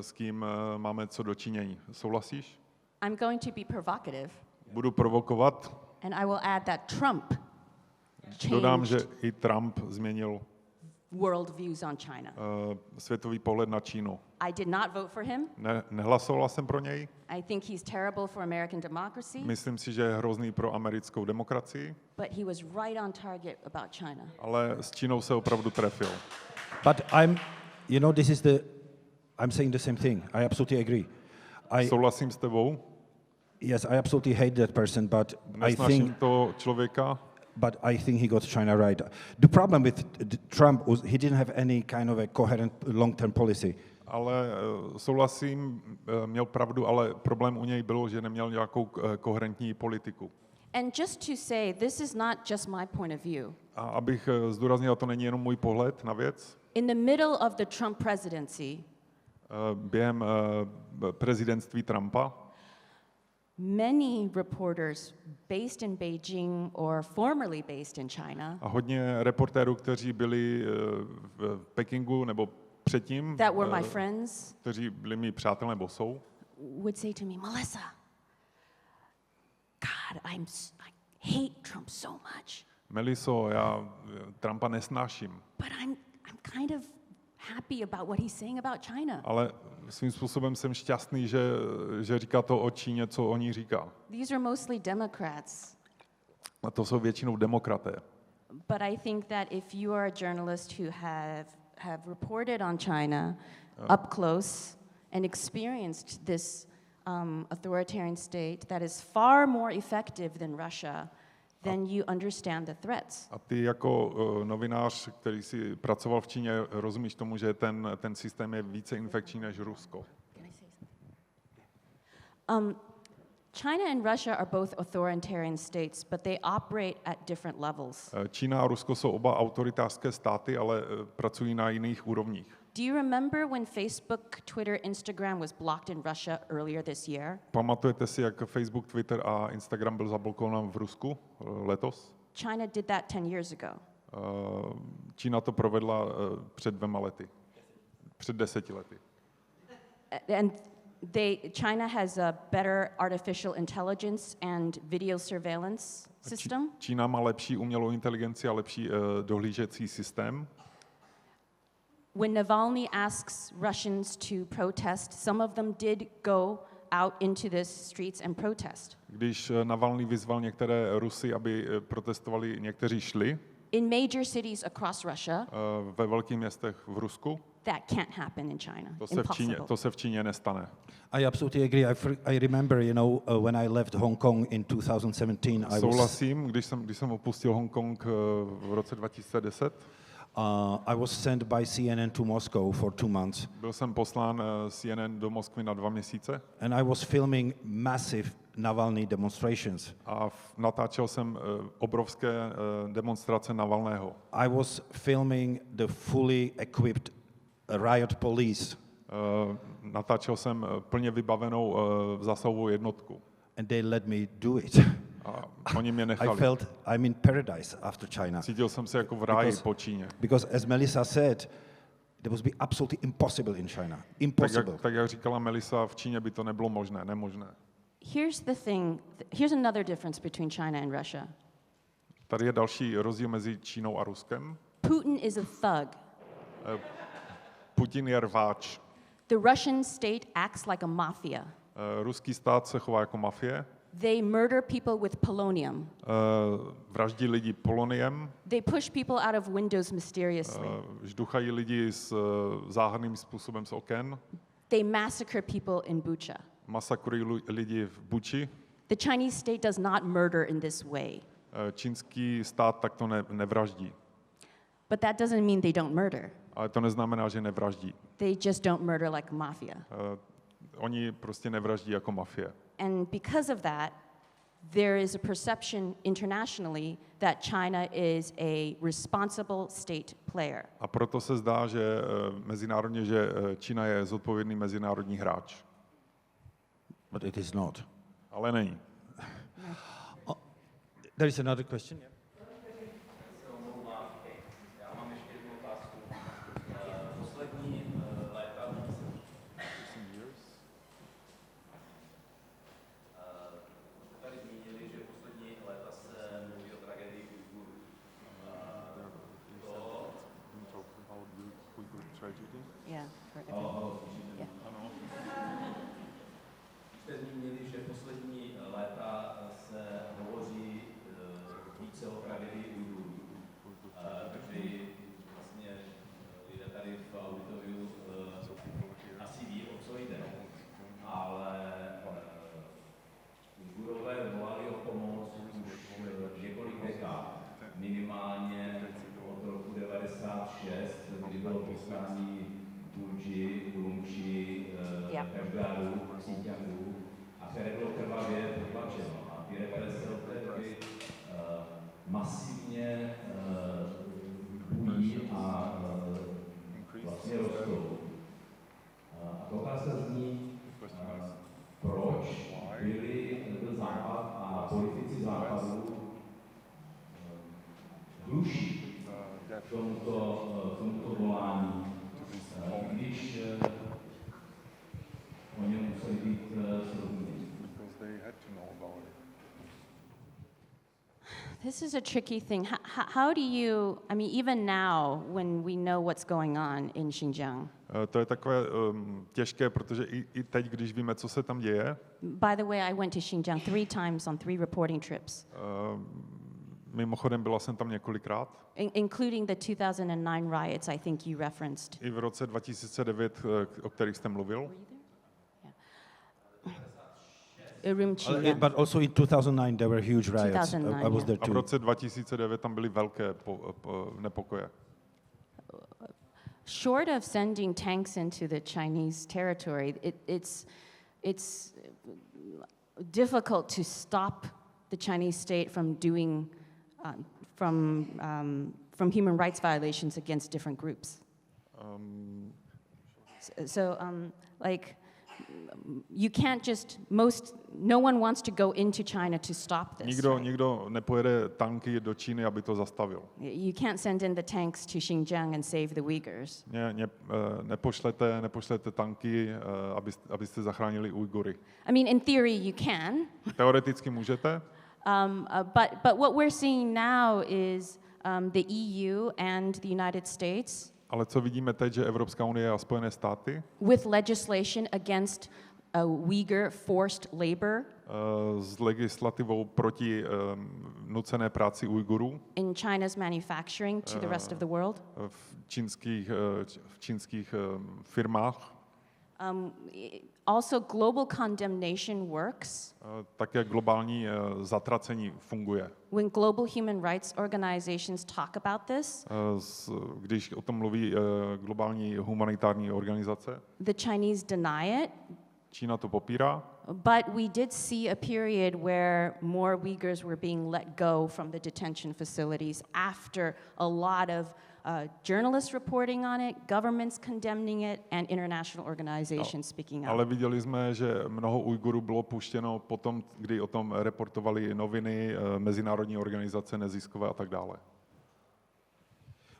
s kým máme co dočinění. Souhlasíš? I'm going to be provocative. Budu provokovat. And I will add that Trump Dodám, že i Trump změnil world views on China. Světový pohled na Čínu. I did not vote for him. Nehlasovala jsem pro něj. I think he's terrible for American democracy. Myslím si, že je hrozný pro americkou demokracii. But he was right on target about China. Ale s Čínou se opravdu trefil. But I'm saying the same thing. I absolutely agree. Souhlasím s tebou. Yes, I absolutely hate that person, but Nesnáším toho člověka. But I think he got China right. The problem with Trump was he didn't have any kind of a coherent long-term policy. Ale souhlasím, měl pravdu, ale problém u něj bylo, že neměl nějakou koherentní politiku. And just to say, this is not just my point of view. A abych zdůraznil, to není jenom můj pohled na věc. In the middle of the Trump presidency, během prezidentství Trumpa, many reporters based in Beijing or formerly based in China, a hodně reportérů, kteří byli v Pekingu nebo předtím, that were my friends, kteří byli mý přátelé nebo jsou, would say to me, Melissa, God, I hate Trump so much. Meliso, já Trumpa nesnáším. But I'm kind of happy about what he's saying about China. Ale svým způsobem jsem šťastný, že říká to o Číně, co o ní říká. These are mostly Democrats. A to jsou většinou demokraté. But I think that if you are a journalist who have reported on China up close and experienced this authoritarian state that is far more effective than Russia, then you understand the threats. A ty jako novinář, který si pracoval v Číně, rozumíš tomu, že ten systém je více infekční než Rusko. China and Russia are both authoritarian states, but they operate at different levels. Čína a Rusko jsou oba autoritářské státy, ale pracují na jiných úrovních. Do you remember when Facebook, Twitter, Instagram was blocked in Russia earlier this year? Pamatujete si, jak Facebook, Twitter a Instagram byl zablokován v Rusku letos? China did that 10 years ago. Čína to provedla před 2 lety. Před 10 lety. and China has a better artificial intelligence and video surveillance system. Čína má lepší umělou inteligenci a lepší dohlížecí systém. When Navalny asks Russians to protest, some of them did go out into the streets and protest. Když Navalny vyzval některé Rusy, aby protestovali, někteří šli. In major cities across Russia, ve velkých městech v Rusku. That can't happen in China. To se v Číně nestane. I absolutely agree. I remember, when I left Hong Kong in 2017, Souhlasím, když jsem opustil Hongkong v roce 2010. I was sent by CNN to Moscow for 2 months. Byl jsem poslán CNN do Moskvy na 2 měsíce. And I was filming massive Navalny demonstrations. A natáčel jsem obrovské demonstrace Navalného. I was filming the fully equipped riot police. Natáčel jsem plně vybavenou zásahovou jednotku. And they let me do it. A oni mě nechali. I felt I'm in paradise after China. Cítil jsem se jako v ráji po Číně. Because as Melissa said, that would be absolutely impossible in China. Impossible. Tak jak říkala Melissa, v Číně by to nebylo nemožné. Here's the thing. Here's another difference between China and Russia. Tady je další rozdíl mezi Čínou a Ruskem. Putin is a thug. Putin je rváč. The Russian state acts like a mafia. Ruský stát se chová jako mafie. They murder people with polonium. Vraždí lidi poloniem. They push people out of windows mysteriously. Žduchají lidi s záhadným způsobem z oken. They massacre people in Bucha. Masakrují lidi v Buči. The Chinese state does not murder in this way. Čínský stát takto nevraždí. But that doesn't mean they don't murder. Ale to neznamená, že nevraždí. They just don't murder like a mafia. Oni prostě nevraždí jako mafie. And because of that, there is a perception internationally that China is a responsible state player. A proto se zdá, že mezinárodně, že Čína je zodpovědný mezinárodní hráč. But it is not. Ale není. There is another question. Yeah. Yeah, for yeah. Jste zmínili, že poslední léta se hovoří více o tragédii Ujgurů. Takže vlastně lidé tady v auditoriu asi ví, o co jde. Ale Ujgurové volali o pomoc už několik dekád. Minimálně od roku 1996, kdy bylo poslání vůči, tlumočí, každému, síťanů, a které bylo krvavě potlačeno. A ty represe od té doby masivně bují a vlastně rostou. A to otázka zní, proč byl Západ a politici Západu hluší tomuto volání, když o něm museli být srozuměni. This is a tricky thing. How do you, I mean, even now, when we know what's going on in Xinjiang? To je takové těžké, protože i teď, když víme, co se tam děje. By the way, I went to Xinjiang 3 times on 3 reporting trips. Mimochodem, byla jsem tam několikrát. Including the 2009 riots, I think you referenced. I v roce 2009, o kterých jste mluvil. But also in 2009 there were huge riots. 2009, I was there A v too. roce 2009 tam byly velké nepokoje. Short of sending tanks into the Chinese territory, it's difficult to stop the Chinese state from doing from human rights violations against different groups. Like you can't just no one wants to go into China to stop this. Nikdo nepojede tanky do Číny, aby to zastavil. You can't send in the tanks to Xinjiang and save the Uyghurs. Nepošlete tanky, abyste zachránili Ujgury. I mean, in theory, you can. Teoreticky můžete. But what we're seeing now is the EU and the United States Ale co vidíme teď, že Evropská unie a Spojené státy with legislation against Uyghur forced labor s legislativou proti nucené práci Ujgurů in China's manufacturing to the rest of the world. v čínských firmách. Also, global condemnation works Tak jak globální zatracení funguje. when global human rights organizations talk about this. Když o tom mluví globální humanitární organizace, The Chinese deny it, Čína to popírá, but we did see a period where more Uyghurs were being let go from the detention facilities after a lot of journalists reporting on it, governments condemning it, and international organizations speaking out. ale viděli jsme, že mnoho Ujgurů bylo puštěno potom, kdy o tom reportovali noviny, mezinárodní organizace, neziskové a tak dále.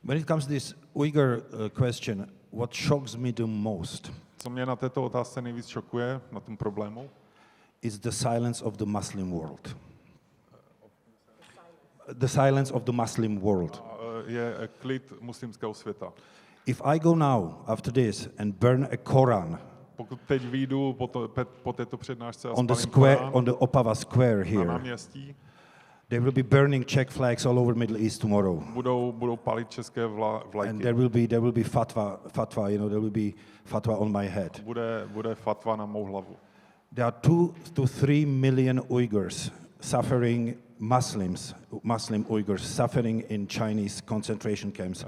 When it comes to this Uyghur question, what shocks me the most Co mě na této otázce nejvíc šokuje, na tom problému, is the silence of the Muslim world. The silence of the Muslim world. je klid muslimského světa. If I go now, after this, and burn a Quran Pokud teď vyjdu po této přednášce a on the spálím square, Korán on the Opava square na here, náměstí, there will be burning Czech flags all over Middle East tomorrow. budou palit české And vlajky. there will be fatwa, there will be fatwa on my head. Bude fatva na mou hlavu. There are 2 to 3 million Uyghurs suffering, Muslim Uyghurs suffering in Chinese concentration camps,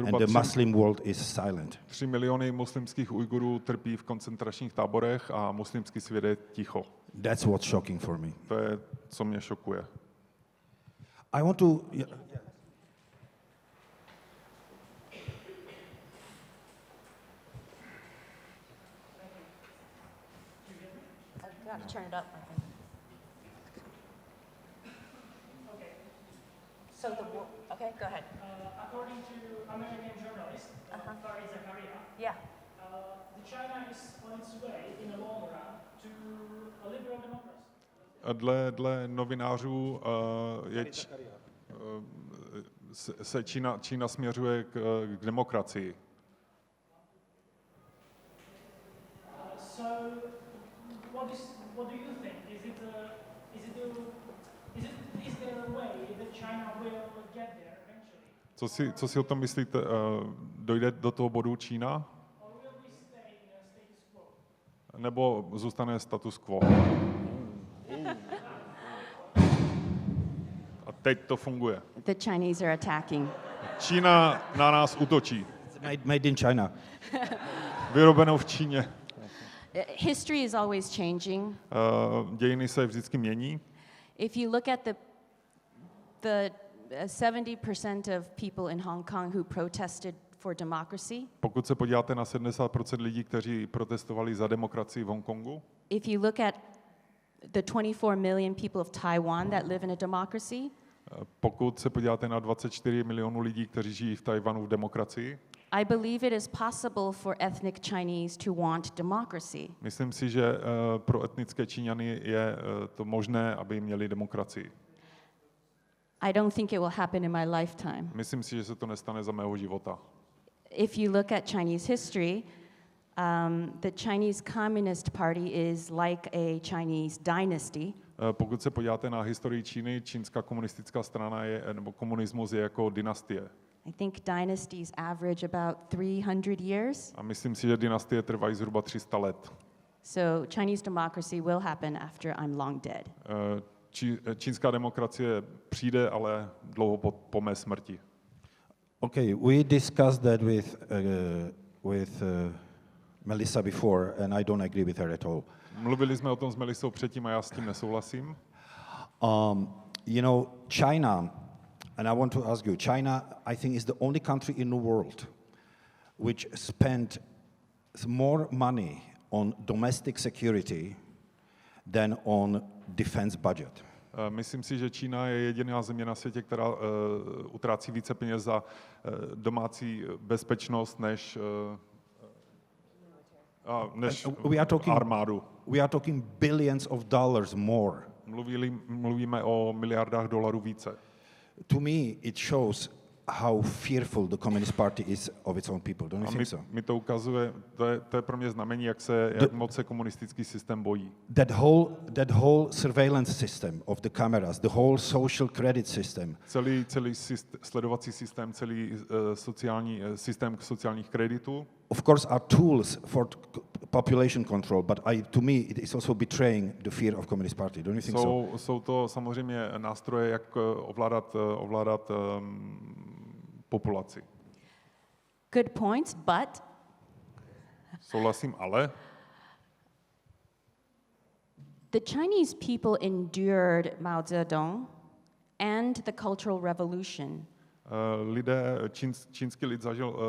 and the Muslim world is silent. 3 miliony muslimských Ujgurů trpí v koncentračních táborech a muslimský svět je ticho. That's what's shocking for me. To je, co mě šokuje. I want to... Turn it up, I think. So okay, go ahead. According to American journalist Yeah. China is on its way in the long run to a liberal democracy. Dle novinářů se Čína směřuje k demokracii. So, what do you think? Is there a way that China will get there eventually? Co si o tom myslíte? Dojde do toho bodu Čína? Or will we stay in a status quo? Nebo zůstane status quo? A teď to funguje. The Chinese are attacking. Čína na nás útočí. Made in China. Vyrobeno v Číně. History is always changing. Dějiny se vždycky mění. If you look at the 70% of people in Hong Kong who protested for democracy, Pokud se podíváte na 70% lidí, kteří protestovali za demokracii v Hongkongu, if you look at the 24 million people of Taiwan that live in a democracy, pokud se podíváte na 24 milionů lidí, kteří žijí v Tajvanu v demokracii, I believe it is possible for ethnic Chinese to want democracy. myslím si, že pro etnické Číňany je to možné, aby měli demokracii. I don't think it will happen in my lifetime. Myslím si, že se to nestane za mého života. If you look at Chinese history, the Chinese Communist Party is like a Chinese dynasty. Pokud se podíváte na historii Číny, čínská komunistická strana nebo komunismus je jako dynastie. I think dynasties average about 300 years. A myslím si, že dynastie trvají zhruba 300 let. So Chinese democracy will happen after I'm long dead. Čínská demokracie přijde, ale dlouho po mé smrti. Okay, we discussed that with Melissa before, and I don't agree with her at all. Mluvili jsme o tom s Melisou předtím a já s tím nesouhlasím. You know, China, and I want to ask you, China, I think, is the only country in the world which spent more money on domestic security than on defense budget. Myslím si, že Čína je jediná země na světě, která utrácí více peněz za domácí bezpečnost než armádu. We are talking billions of dollars more. Mluvíme o miliardách dolarů více. To me, it shows how fearful the Communist Party is of its own people. Don't you think so? Mi to ukazuje, to je pro mě znamení, jak moc se komunistický systém bojí. That whole surveillance system of the cameras, the whole social credit system. Celý sledovací systém, celý systém sociálních kreditů. Of course, are tools for population control, but to me, it is also betraying the fear of Communist Party. Don't you think so? Jsou to samozřejmě nástroje, jak ovládat populaci. Good points, but Souhlasím, ale the Chinese people endured Mao Zedong and the Cultural Revolution. čínský lid zažil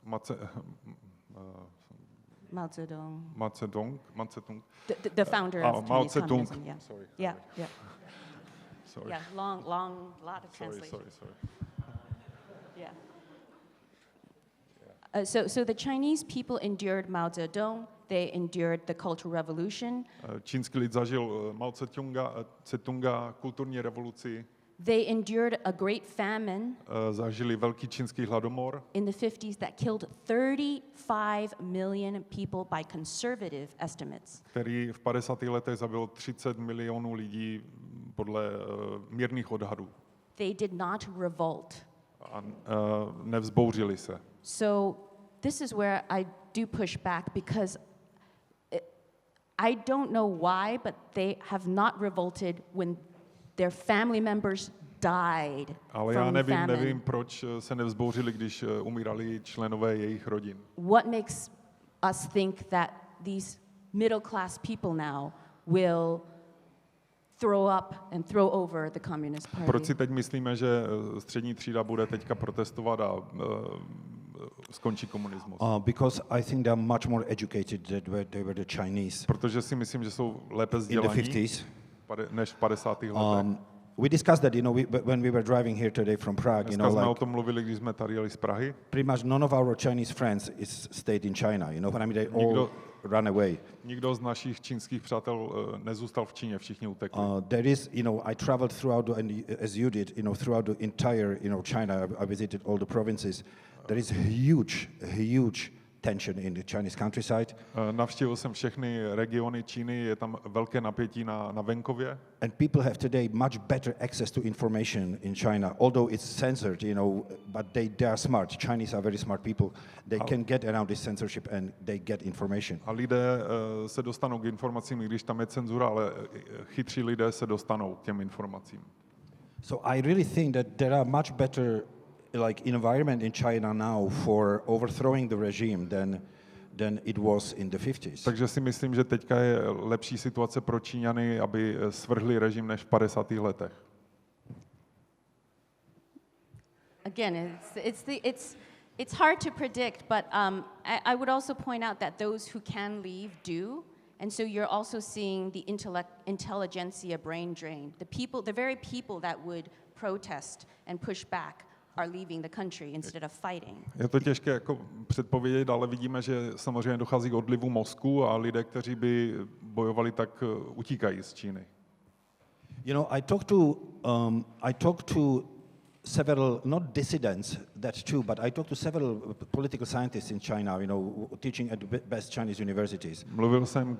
Mao Zedong. Mao Zedong. The founder of Mao Chinese Zedong. communism, yeah. Sorry. Yeah. Sorry. Yeah, long, lot of translation. Sorry. Yeah. So the Chinese people endured Mao Zedong, they endured the Cultural Revolution. Čínský lid zažil Mao Zedonga, kulturní revoluci. They endured a great famine Zažili velký čínský hladomor. in the 50s that killed 35 million people by conservative estimates. Který v 50. letech zabil 30 milionů lidí podle mírných odhadů. They did not revolt. A nevzbouřili se. So this is where I do push back because I don't know why, but they have not revolted when their family members died Ale from já famine. nevím, proč se nevzbouřili, když umírali členové jejich rodin. What makes us think that these middle class people now will throw up and throw over the Communist Party? Proč si teď myslíme, že střední třída bude teďka protestovat a skončí komunismus? Because I think they are much more educated than they were the Chinese Protože si myslím, že jsou lépe in the vzdělaní 50s. než v 50. letech. We discussed that, when we were driving here today from Prague. Dneska jsme o tom mluvili, když jsme tady jeli z Prahy. Pretty much none of our Chinese friends stayed in China. What I mean? They all run away. Nikdo z našich čínských přátel nezůstal v Číně, všichni utekli. There is, I traveled throughout, as you did, throughout the entire, China. I visited all the provinces. There is huge tension in the Chinese countryside. Navštívil jsem všechny regiony Číny, je tam velké napětí na venkově. And people have today much better access to information in China, although it's censored, but they are smart. Chinese are very smart people. They can get around this censorship and they get information. A lidé se dostanou k informacím, i když tam je cenzura, ale chytří lidé se dostanou k těm informacím. So I really think that there are much better environment in China now for overthrowing the regime than it was in the 50s. Takže si myslím, že teďka je lepší situace pro Číňany, aby svrhli režim než v 50. letech. Again, it's hard to predict, but I would also point out that those who can leave do. And so you're also seeing the intelligentsia brain drain. The very people that would protest and push back are leaving the country instead of fighting. Je to těžké jako předpovědět, ale vidíme, že samozřejmě dochází k odlivu mozku a lidé, kteří by bojovali, tak utíkají z Číny. I talked to several, not dissidents, that too, but I talked to several political scientists in China, teaching at the best Chinese universities. Mluvil jsem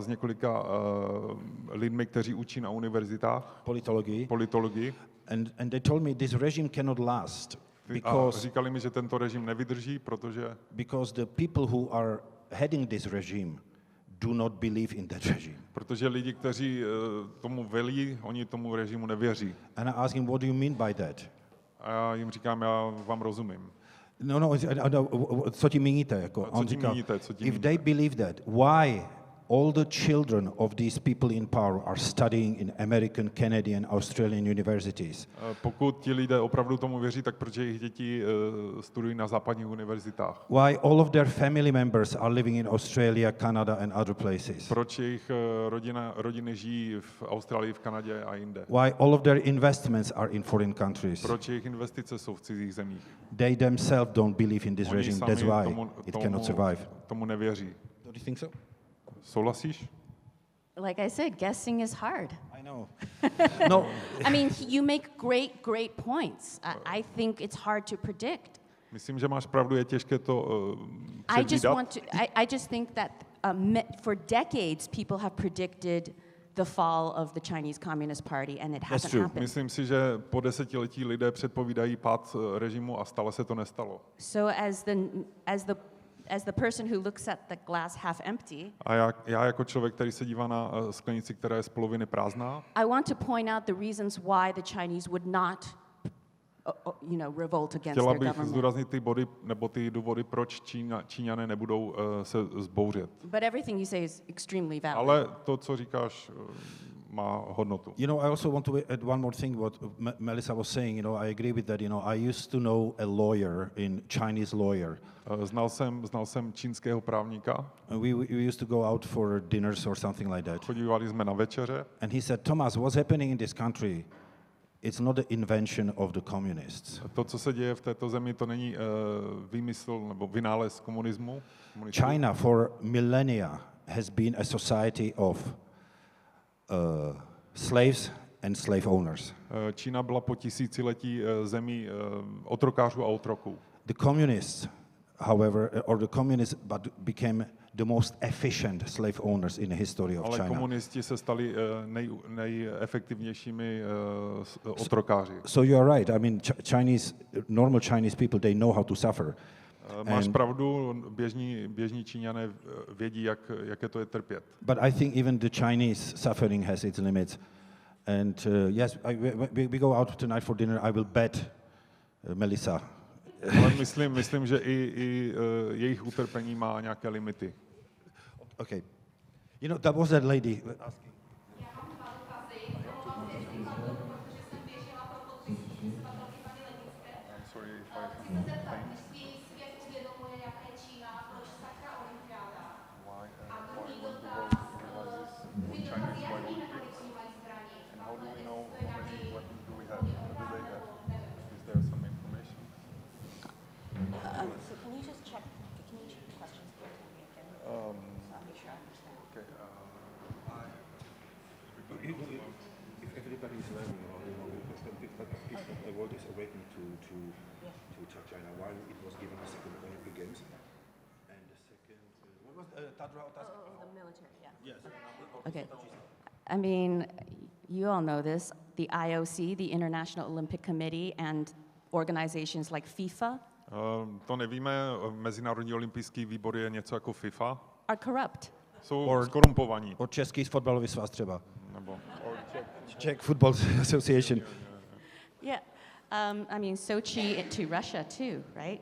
s několika lidmi, kteří učí na univerzitách politologii. And they told me this regime cannot last because říkali mi, že tento režim nevydrží, because the people who are heading this regime do not believe in that regime. Protože lidi, kteří tomu velí, oni tomu režimu nevěří. And I asked him, what do you mean by that? A já jim říkám, já vám rozumím. No, co tím míníte? Co tím míníte? If they believe that, why all the children of these people in power are studying in American, Canadian, Australian universities? Pokud ti lidé opravdu tomu věří, tak proč jejich děti studují na západních univerzitách? Why all of their family members are living in Australia, Canada and other places? Proč jejich rodiny žijí v Austrálii, v Kanadě a jinde? Why all of their investments are in foreign countries? Proč jejich investice jsou v cizích zemích? They themselves don't believe in this Oni regime. sami That's why it cannot survive. Tomu nevěří. Don't you think so? Souhlasíš? Like I said, guessing is hard. I know. No. I mean, you make great points. I think it's hard to predict. Myslím, že máš pravdu, je těžké to předvídat. I just think that for decades people have predicted the fall of the Chinese Communist Party and it hasn't happened. Myslím si, že po desetiletí lidé předpovídají pád režimu a stále se to nestalo. So as the person who looks at the glass half empty, A já jako člověk, který se dívá na sklenici, která je z poloviny prázdná, I want to point out the reasons why the Chinese would not revolt against chtěla their bych government. zdůraznit ty body nebo ty důvody, proč Číňané nebudou se zbouřit. But everything you say is extremely valid. Ale to, co říkáš, má hodnotu. You know, I also want to add one more thing what Melissa was saying. You know, I agree with that. You know, I used to know a lawyer, Chinese lawyer. Znal jsem čínského právníka. We used to go out for dinners or something like that. Chodívali jsme na večeře. And he said, Thomas, what's happening in this country? It's not the invention of the communists. To, co se děje v této zemi, to není výmysl nebo vynález komunismu. China for millennia has been a society of slaves and slave owners. Čína byla po tisíciletí zemí otrokářů a otroků. The communists, however, became the most efficient slave owners in the history of China. Ale komunisti se stali nejefektivnějšími otrokáři. So you are right. I mean, normal Chinese people, they know how to suffer. Máš pravdu, běžní Číňané vědí, jaké to je trpět. But I think even the Chinese suffering has its limits. And yes, we go out tonight for dinner. I will bet Melissa. Ale myslím, že i jejich utrpení má nějaké limity. Okay. You know, that was that lady asking. So can you just check the questions again? So I'll make sure I understand. If everybody is learning, the world is awakening to China, while it was given the second Olympic Games, and the second, what was The military, yeah. Yes. Okay. I mean, you all know this. The IOC, the International Olympic Committee, and organizations like FIFA To nevíme, Mezinárodní olympijský výbor je něco jako FIFA. are corrupt. Jsou skorumpovaní. Or Český fotbalový svaz třeba. Nebo Czech Football Association. Yeah. I mean, Sochi to Russia too, right?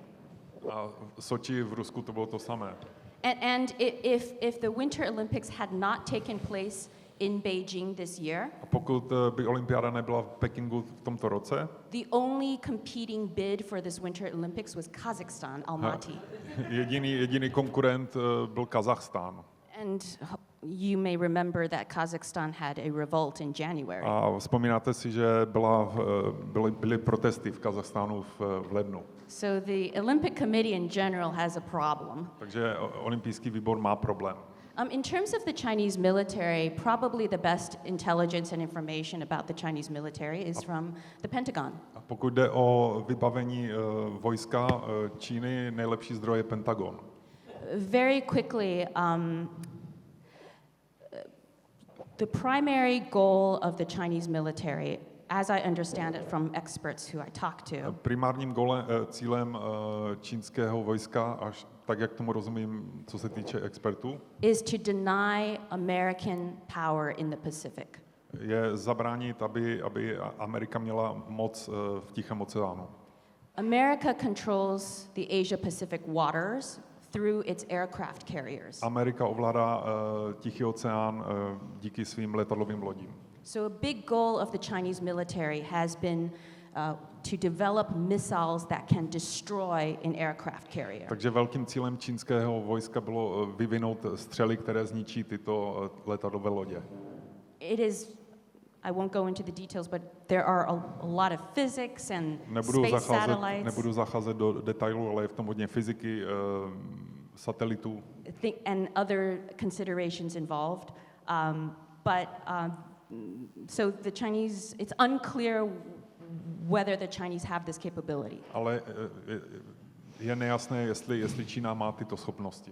a Soči v Rusku to bylo to samé. And if the Winter Olympics had not taken place in Beijing this year, A pokud by olympiáda nebyla v Pekingu v tomto roce, the only competing bid for this Winter Olympics was Kazakhstan, Almaty. jediný konkurent byl Kazachstán. And you may remember that Kazakhstan had a revolt in January. A vzpomínáte si, že byly protesty v Kazachstánu v lednu. So the Olympic Committee in general has a problem. Takže olympijský výbor má problém. In terms of the Chinese military, probably the best intelligence and information about the Chinese military is from the Pentagon. A pokud jde o vybavení vojska Číny, nejlepší zdroj je Pentagon. Very quickly, the primary goal of the Chinese military, as I understand it from experts who I talk to, Primárním cílem čínského vojska, až tak, jak tomu rozumím, co se týče expertů, is to deny American power in the Pacific. je zabránit, aby Amerika měla moc v Tichém oceánu. America controls the Asia-Pacific waters through its aircraft carriers. Amerika ovládá Tichý oceán díky svým letadlovým lodím. So a big goal of the Chinese military has been to develop missiles that can destroy an aircraft carrier. Takže velkým cílem čínského vojska bylo vyvinout střely, které zničí tyto letadlové lodě. It is, I won't go into the details, but there are a lot of physics and space satellites. Nebudu zacházet do detailů, ale je v tom hodně fyziky, satelitů. And other considerations involved. So the Chinese, it's unclear whether the Chinese have this capability. Ale je nejasné, jestli Čína má tyto schopnosti.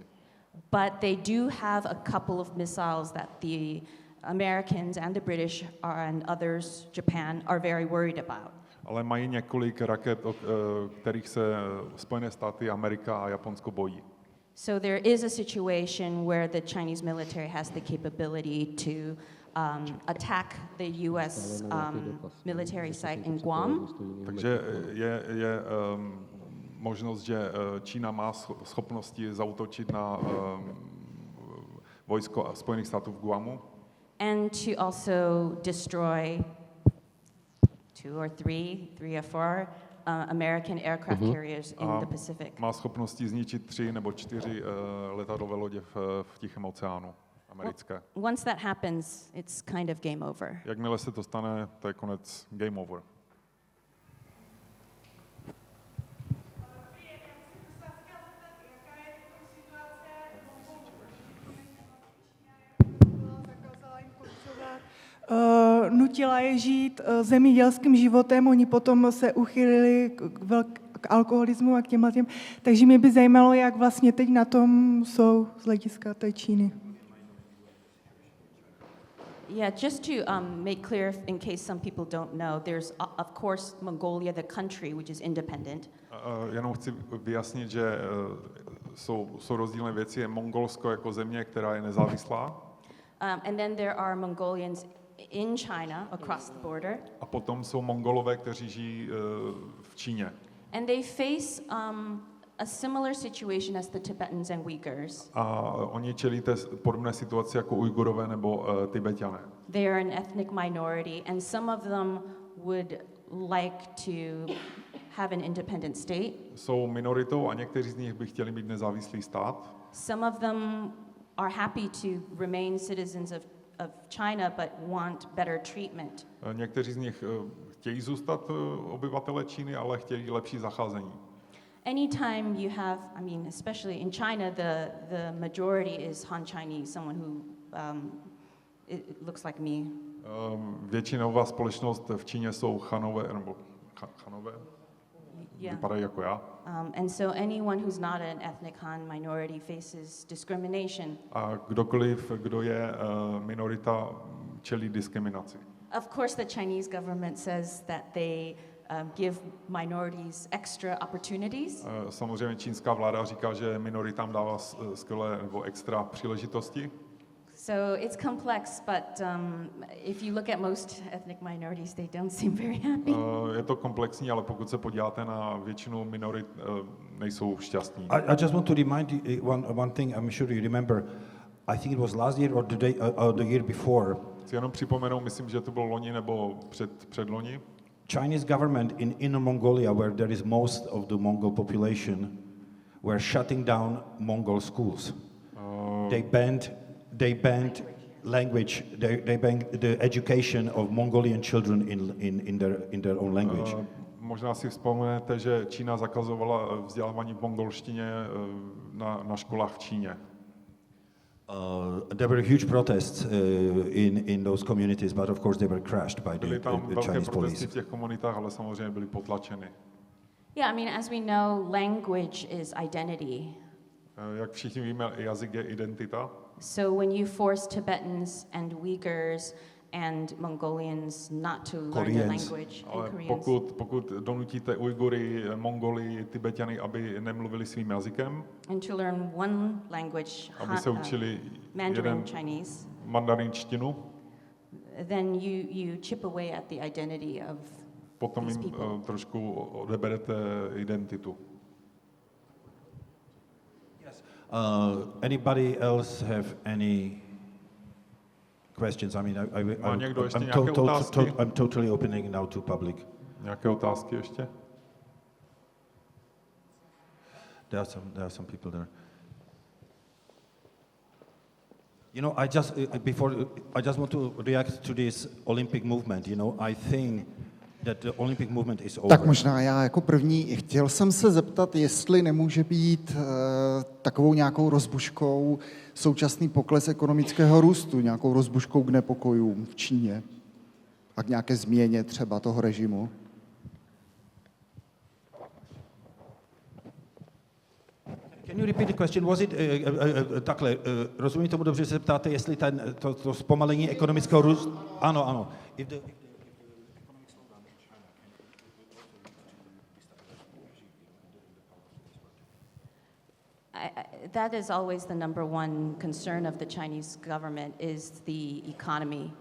But they do have a couple of missiles that the Americans and the British and others, Japan, are very worried about. Ale mají několik raket, kterých se Spojené státy, Amerika a Japonsko bojí. So there is a situation where the Chinese military has the capability to attack the U.S. Military site in Guam. Takže je možnost, že Čína má schopnosti zaútočit na vojsko Spojených států v Guamu. And to also destroy 2 or 3 or 4 American aircraft carriers in the Pacific. Má schopnosti zničit 3 nebo 4 letadlové lodě v Tichém oceánu americké. Once that happens, it's kind of game over. Jakmile se to stane, to je konec, game over. Nutila je žít zemědělským životem, oni potom se uchylili k alkoholismu a k těm. Takže mě by zajímalo, jak vlastně teď na tom jsou z hlediska té Číny. Yeah, just to make clear, in case some people don't know, there's of course Mongolia, the country, which is independent. Jenom chci vyjasnit, že jsou rozdílné věci. Je Mongolsko jako země, která je nezávislá. And then there are Mongolians in China, across the border. A potom jsou Mongolové, kteří žijí v Číně. And they face a similar situation as the Tibetans and Uyghurs. A oni čelí té podobné situaci jako Ujgurové nebo Tibetané. They are an ethnic minority, and some of them would like to have an independent state. Jsou minoritou a někteří z nich by chtěli mít nezávislý stát. Some of them are happy to remain citizens of China, but want better treatment. Někteří z nich chtějí zůstat obyvatele Číny, ale chtějí lepší zacházení. Anytime you have, I mean, especially in China, the majority is Han Chinese, someone who it looks like me. Většinová společnost v Číně jsou Chanové, nebo Chanové, vypadají jako já. And so anyone who's not an ethnic Han minority faces discrimination. A kdokoliv, kdo je minorita, čelí diskriminaci. Of course, the Chinese government says that they give minorities extra opportunities. Samozřejmě čínská vláda říká, že minoritám dává skvělé nebo extra příležitosti. So it's complex, but if you look at most ethnic minorities, they don't seem very happy. Je to komplexní, ale pokud se podíváte na většinu minorit, nejsou šťastní. I just want to remind you one thing. I'm sure you remember. I think it was last year or the year before. Chci jenom připomenout, myslím, že to bylo loni nebo předloni. Chinese government in Inner Mongolia, where there is most of the Mongol population, were shutting down Mongol schools. They banned language. They banned the education of Mongolian children in their own language. Možná si vzpomenete, že Čína zakazovala vzdělávání v mongolštině na školách v Číně. There were huge protests in those communities, but of course they were crushed by the Byly tam velké Chinese protesty police. v těch komunitách, ale samozřejmě byly potlačeny. Yeah, I mean, as we know, language is identity. Jak všichni víme, jazyk je identita. So when you force Tibetans and Uyghurs and Mongolians not to learn the language, Ale and Koreans, pokud donutíte Ujgury, Mongoly, Tibetany, aby nemluvili svým jazykem, and to learn one language, aby se učili Mandarin Chinese, mandarinštinu, then you chip away at the identity of potom these jim people. trošku odeberete identitu. Anybody else have any questions? I mean, Má někdo ještě nějaké otázky? I'm totally opening now to public. Nějaké otázky ještě? There are some people there. You know, I just want to react to this Olympic movement. You know, I think that the Olympic movement is over. Tak možná já jako první chtěl jsem se zeptat, jestli nemůže být takovou nějakou rozbuškou současný pokles ekonomického růstu, nějakou rozbuškou k nepokojům v Číně a k nějaké změně třeba toho režimu. Can you repeat the question? Was it takhle? Rozumím tomu dobře, že se ptáte, jestli to zpomalení ekonomického růstu? Ano. If the economic slowdown in China can That is always the number one concern of the Chinese government is the economy.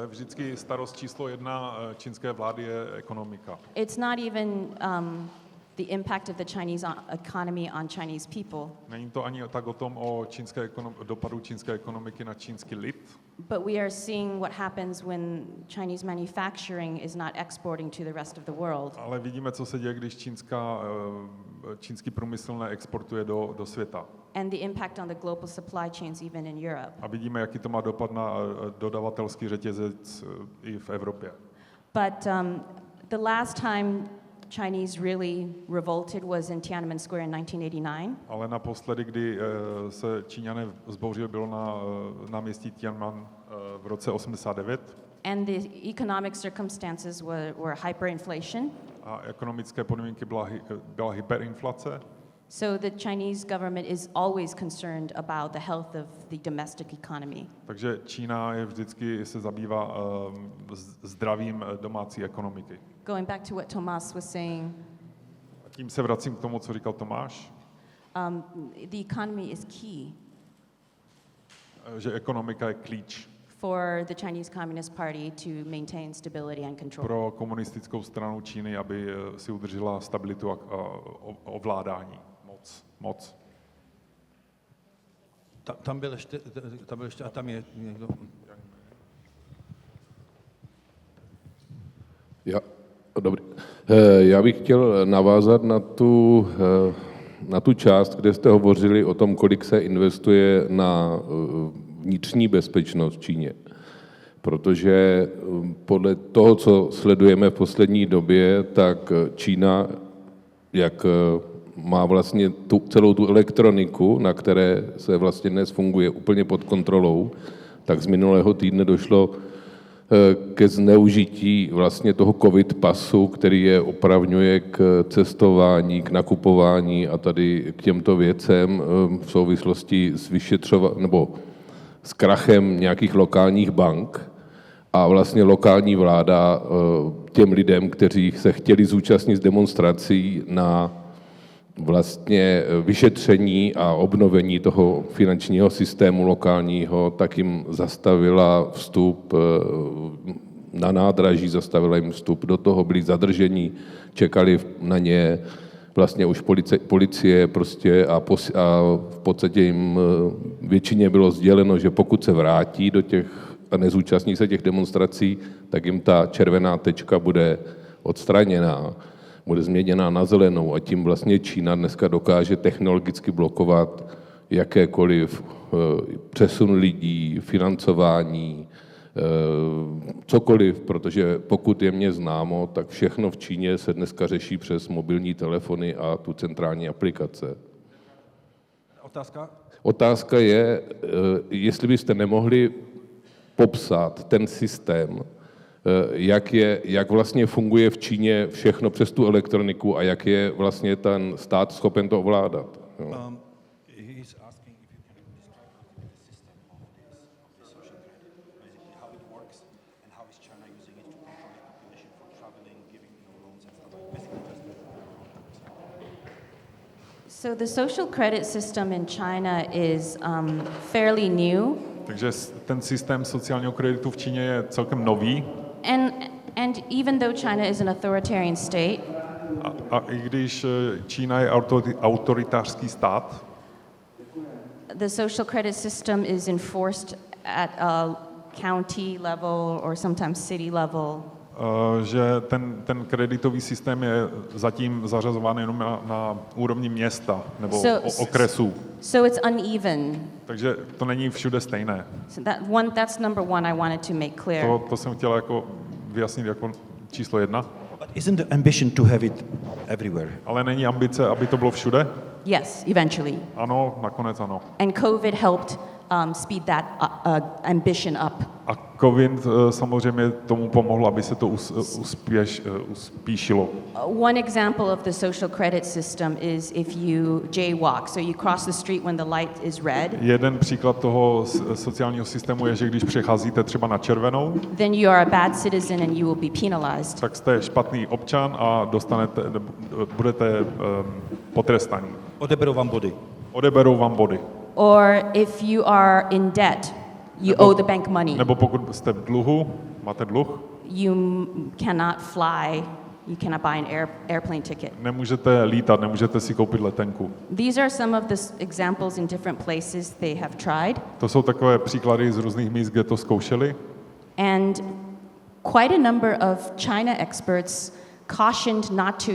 Vždycky starost číslo 1 čínské vlády je ekonomika. It's not even the impact of the Chinese economy on Chinese people. Není to ani tak o tom o dopadu čínské ekonomiky na čínský lid. But we are seeing what happens when Chinese manufacturing is not exporting to the rest of the world. Ale vidíme, co se děje, když čínský průmysl neexportuje do světa. And the impact on the global supply chains even in Europe. A vidíme, jaký to má dopad na dodavatelský řetězec i v Evropě. But the last time Chinese really revolted was in Tiananmen Square in 1989. Ale naposledy, kdy se Číňané vzbouřili, bylo na náměstí Tiananmen v roce 89. And the economic circumstances were hyperinflation. A ekonomické podmínky byla hyperinflace. So the Chinese government is always concerned about the health of the domestic economy. Takže Čína vždycky se zabývá zdravím domácí ekonomiky. Going back to what Tomas was saying. A tím se vracím k tomu, co říkal Tomáš. The economy is key. Že ekonomika je klíč. For the Chinese Communist Party to maintain stability and control. Pro komunistickou stranu Číny, aby si udržela stabilitu a ovládání. Moc. Tam byl ještě a tam je někdo. Dobrý. Já bych chtěl navázat na tu část, kde jste hovořili o tom, kolik se investuje na vnitřní bezpečnost v Číně. Protože podle toho, co sledujeme v poslední době, tak Čína, jak má vlastně celou tu elektroniku, na které se vlastně dnes funguje úplně pod kontrolou, tak z minulého týdne došlo ke zneužití vlastně toho covid pasu, který je opravňuje k cestování, k nakupování a tady k těmto věcem v souvislosti s nebo s krachem nějakých lokálních bank a vlastně lokální vláda těm lidem, kteří se chtěli zúčastnit demonstrací na vlastně vyšetření a obnovení toho finančního systému lokálního, tak jim zastavila vstup na nádraží, zastavila jim vstup do toho, byli zadrženi, čekali na ně vlastně už policie prostě a v podstatě jim většině bylo sděleno, že pokud se vrátí do těch a nezúčastní se těch demonstrací, tak jim ta červená tečka bude odstraněná, bude změněná na zelenou a tím vlastně Čína dneska dokáže technologicky blokovat jakékoliv přesun lidí, financování, cokoliv, protože pokud je mně známo, tak všechno v Číně se dneska řeší přes mobilní telefony a tu centrální aplikace. Otázka je, jestli byste nemohli popsat ten systém, jak vlastně funguje v Číně všechno přes tu elektroniku a jak je vlastně ten stát schopen to ovládat. So the social credit system in China is fairly new. Takže ten systém sociálního kreditu v Číně je celkem nový. And even though China is an authoritarian state, a i když Čína je autoritářský stát, The social credit system is enforced at a county level or sometimes city level. Že ten kreditový systém je zatím zařazován jenom na úrovni města nebo okresů. So it's uneven. Takže to není všude stejné. So that's number one I wanted to make clear. To jsem chtěla jako vyjasnit jako číslo 1. But isn't the ambition to have it everywhere? Ale není ambice, aby to bylo všude? Yes, eventually. Ano, nakonec ano. And COVID helped speed that ambition up. A COVID samozřejmě tomu pomohl, aby se to uspíšilo. One example of the social credit system is if you jaywalk, so you cross the street when the light is red. Jeden příklad toho sociálního systému je, že když přecházíte třeba na červenou, then you are a bad citizen and you will be penalized. Tak jste špatný občan a budete potrestaní. Odeberou vám body. Odeberou vám body. Or if you are in debt, you owe the bank money. Nebo pokud jste v dluhu, máte dluh, you cannot fly, you cannot buy an airplane ticket. Nemůžete lítat, nemůžete si koupit letenku. These are some of the examples in different places they have tried. To jsou takové příklady z různých míst, kde to zkoušeli. And quite a number of China experts cautioned not to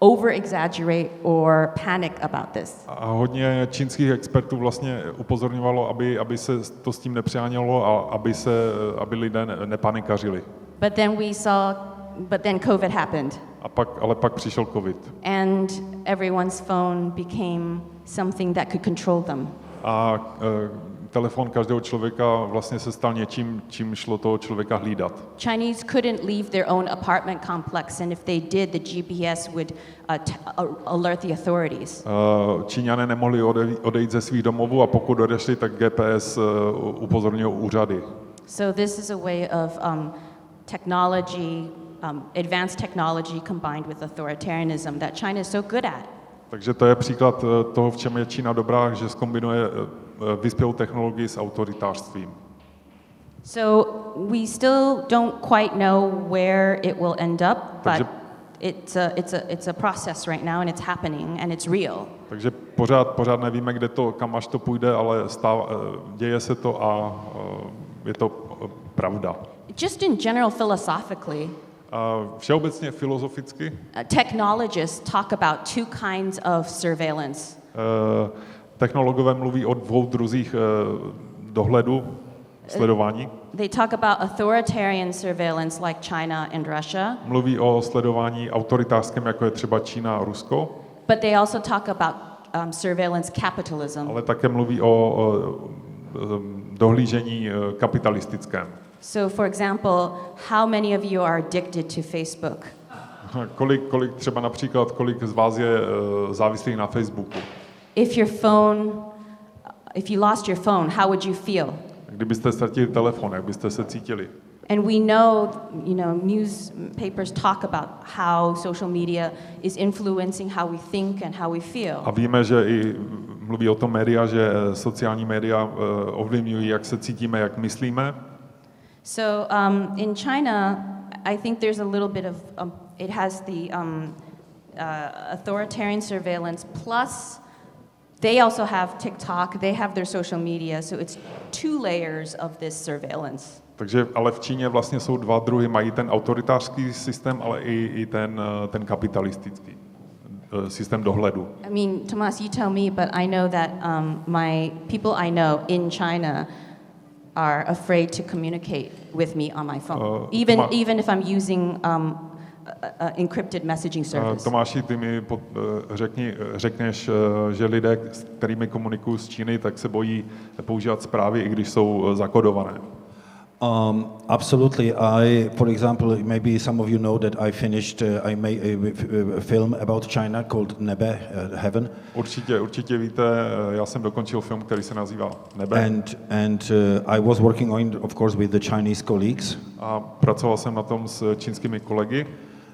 over-exaggerate or panic about this. A hodně čínských expertů vlastně upozorňovalo, aby se to s tím nepřehánělo a aby lidé nepanikařili. But then COVID happened. Ale pak přišel COVID. And everyone's phone became something that could control them. A telefon každého člověka vlastně se stal něčím, čím šlo toho člověka hlídat. Chinese couldn't leave their own apartment complex, and if they did, the GPS would alert the authorities. Číňané nemohli odejít ze svých domovů a pokud odešli, tak GPS upozornil úřady. So this is a way of technology, advanced technology combined with authoritarianism that China is so good at. Takže to je příklad toho, v čem je Čína dobrá, že zkombinuje vyspělou technologii s autoritářstvím. So we still don't quite know where it will end up, but it's a process right now and it's happening and it's real. Takže pořád nevíme, kam až to půjde, ale děje se to a je to pravda. Just in general philosophically, všeobecně filozoficky, technologists talk about two kinds of surveillance. Technologové mluví o dvou druzích dohledu, sledování. They talk about authoritarian surveillance like China and Russia. Mluví o sledování autoritářském, jako je třeba Čína a Rusko. But they also talk about surveillance capitalism. Ale také mluví o dohlížení kapitalistickém. So for example, how many of you are addicted to Facebook? Kolik z vás je závislých na Facebooku? If you lost your phone, how would you feel? Kdybyste ztratili telefon, jak byste se cítili? And we know, newspapers talk about how social media is influencing how we think and how we feel. A víme, že i mluví o tom média, že sociální média ovlivňují, jak se cítíme, jak myslíme. So in China, I think there's a little bit of it has the authoritarian surveillance plus they also have TikTok, they have their social media, so it's two layers of this surveillance. Takže ale v Číně vlastně jsou dva druhy, mají ten autoritářský systém, ale i ten kapitalistický systém dohledu. I mean, Tomas, you tell me, but I know that my people I know in China are afraid to communicate with me on my phone, even if I'm using encrypted messaging service. Tomáši, ty mi řekneš, že lidé, s kterými komunikuju z Číny, tak se bojí používat zprávy, i když jsou zakodované. Absolutely. For example, maybe some of you know that I made a film about China called Nebe, Heaven. Určitě víte, já jsem dokončil film, který se nazývá Nebe. And I was working on, of course, with the Chinese colleagues. A pracoval jsem na tom s čínskými kolegy.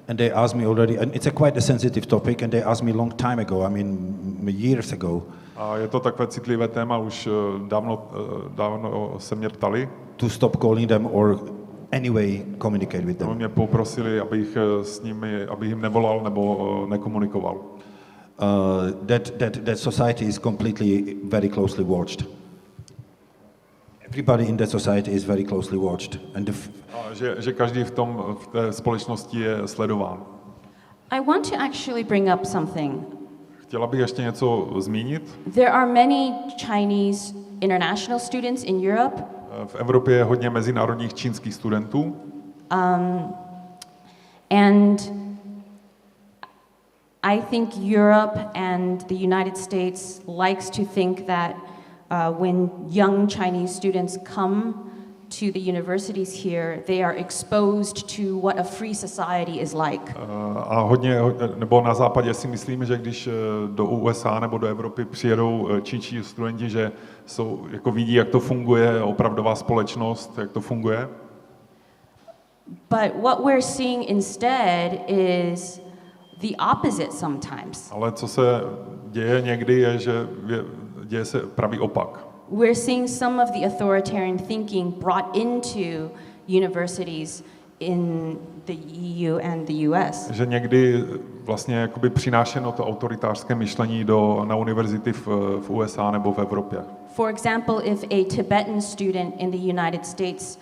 And they asked me already, and it's quite a sensitive topic, and they asked me long time ago, I mean years ago. A je to takové citlivé téma, už dávno se mě ptali. To stop calling them or anyway communicate with them. Mě poprosili, abych jim nevolal nebo nekomunikoval. that society is completely very closely watched. Everybody in that society is very closely watched. And že každý v té společnosti je sledován. I want to actually bring up something. Chtěla bych ještě něco zmínit. There are many Chinese international students in Europe. V Evropě je hodně mezinárodních čínských studentů. And I think Europe and the United States likes to think that when young Chinese students come to the universities here, they are exposed to what a free society is like. A nebo na západě si myslíme, že když do USA nebo do Evropy přijedou čínští studenti, že jako vidí, jak to funguje, opravdová společnost, jak to funguje. But what we're seeing instead is the opposite sometimes. Ale co se děje někdy, je, že děje se pravý opak. We're seeing some of the authoritarian thinking brought into universities in the EU and the US. Že někdy vlastně jakoby přinášeno to autoritářské myšlení na univerzity v USA nebo v Evropě. For example, if a Tibetan student in the United States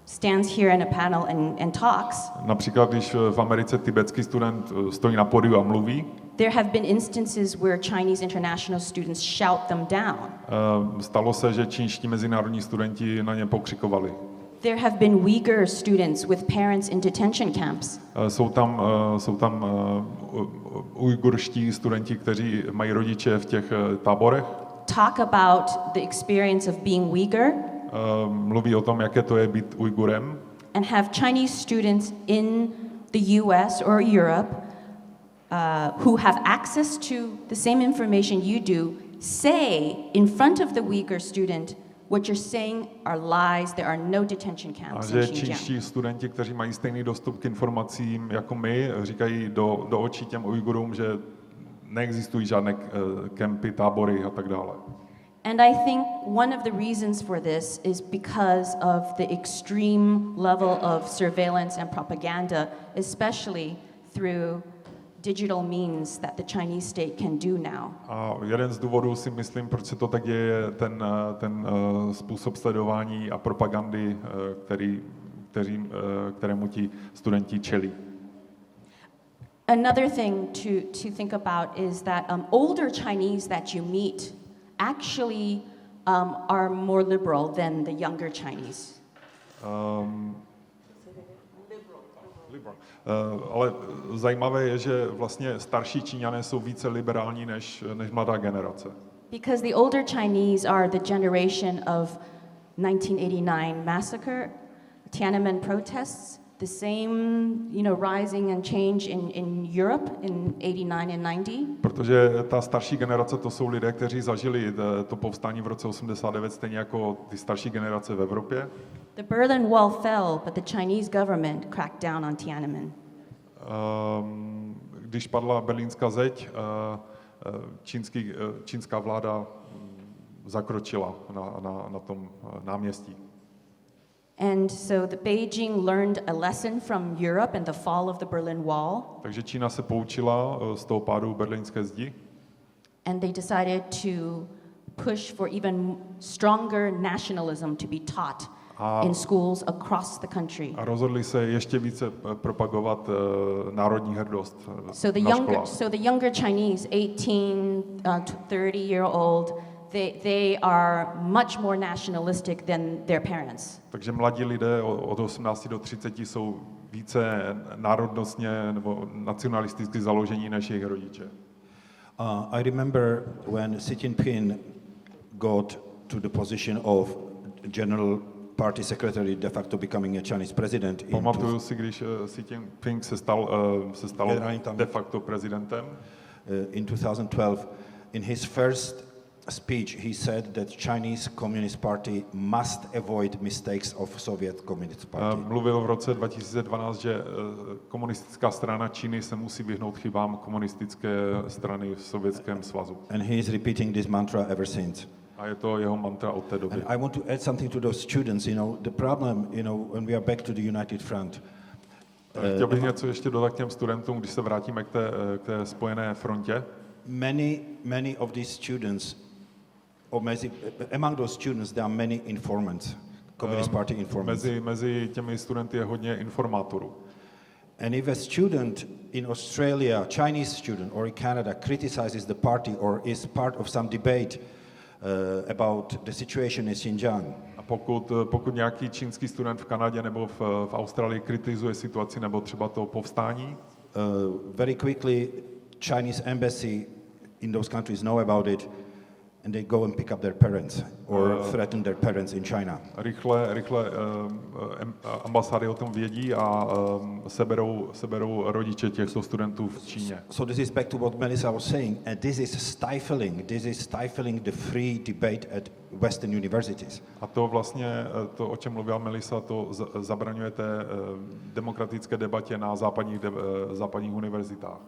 stands here in a panel and talks, například, když v Americe tibetský student stojí na pódiu a mluví, there have been instances where Chinese international students shout them down. Stalo se, že čínští mezinárodní studenti na ně pokřikovali. There have been Uyghur students with parents in detention camps. Jsou tam ujgurští studenti, kteří mají rodiče v těch táborech. Talk about the experience of being Uyghur. Mluví o tom, jaké to je být Ujgurem. And have Chinese students in the US or Europe who have access to the same information you do say in front of the Uyghur student, what you're saying are lies, there are no detention camps in Xinjiang. A že Xinjiang. čínští studenti, kteří mají stejný dostup k informacím jako my, říkají do očí těm Ujgurům, že neexistují žádné kempy, tábory a tak dále. And I think one of the reasons for this is because of the extreme level of surveillance and propaganda, especially through digital means that the Chinese state can do now. A jeden z důvodů si myslím, proč se to tak děje, je ten způsob sledování a propagandy, kterému ti studenti čelí. Another thing to think about is that older Chinese that you meet actually are more liberal than the younger Chinese. Ale zajímavé je, že vlastně starší Číňané jsou více liberální než mladá generace. Because the older Chinese are the generation of 1989 massacre, Tiananmen protests, the same, rising and change in Europe in 89 and 90. Protože ta starší generace, to jsou lidé, kteří zažili to povstání v roce 89, stejně jako ty starší generace v Evropě. The Berlin Wall fell, but the Chinese government cracked down on Tiananmen. Když padla berlínská zeď, čínská vláda zakročila na tom náměstí. And so the Beijing learned a lesson from Europe and the fall of the Berlin Wall. Takže Čína se poučila z toho pádu berlínské zdi. And they decided to push for even stronger nationalism to be taught in schools across the country. A rozhodli se ještě více propagovat národní hrdost So the younger Chinese, 18 to 30-year-old, they are much more nationalistic than their parents. Takže mladí lidé od 18 do 30 jsou více národnostně nebo nacionalisticky založení než jejich rodiče. I remember when Xi Jinping got to the position of general party secretary, de facto becoming a Chinese president. Pamatuju si, když Xi Jinping se stal de facto prezidentem. In 2012, in his first speech, he said that Chinese Communist Party must avoid mistakes of Soviet Communist Party. Mluvil v roce 2012, že komunistická strana Číny se musí vyhnout chybám komunistické strany v Sovětském svazu. And he is repeating this mantra ever since. A je to jeho mantra od té doby. And I want to add something to those students, the problem, when we are back to the United Front. Chtěl bych něco ještě dodat k těm studentům, když se vrátíme k té spojené frontě. Many of these students, among those students, there are many informants, Communist Party informants. Mezi těmi studenty je hodně informátorů. And if a student in Australia, Chinese student, or in Canada criticizes the party or is part of some debate about the situation in Xinjiang, A pokud nějaký čínský student v Kanadě nebo v Austrálii kritizuje situaci nebo třeba to povstání, very quickly Chinese embassy in those countries know about it and they go and pick up their parents or threaten their parents in China. Rychle ambasády o tom vědí a seberou rodiče těchto studentů v Číně. So this is back to what Melissa was saying, and this is stifling the free debate at Western universities. A to vlastně, to, o čem mluvila Melissa, to zabraňuje té demokratické debatě na západních univerzitách.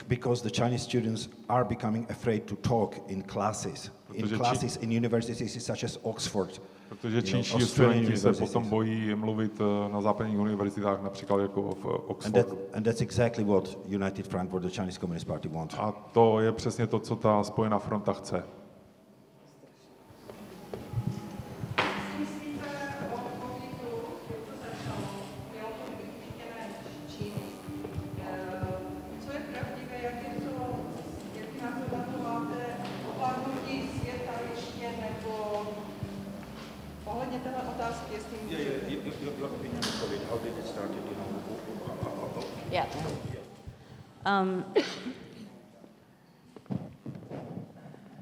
Because the Chinese students are becoming afraid to talk in classes. In universities such as Oxford. Protože čínští studenti se potom bojí mluvit na západních univerzitách, například jako v Oxfordu. And that's exactly what United Front for the Chinese Communist Party wants. A to je přesně to, co ta spojená fronta chce. Yeah.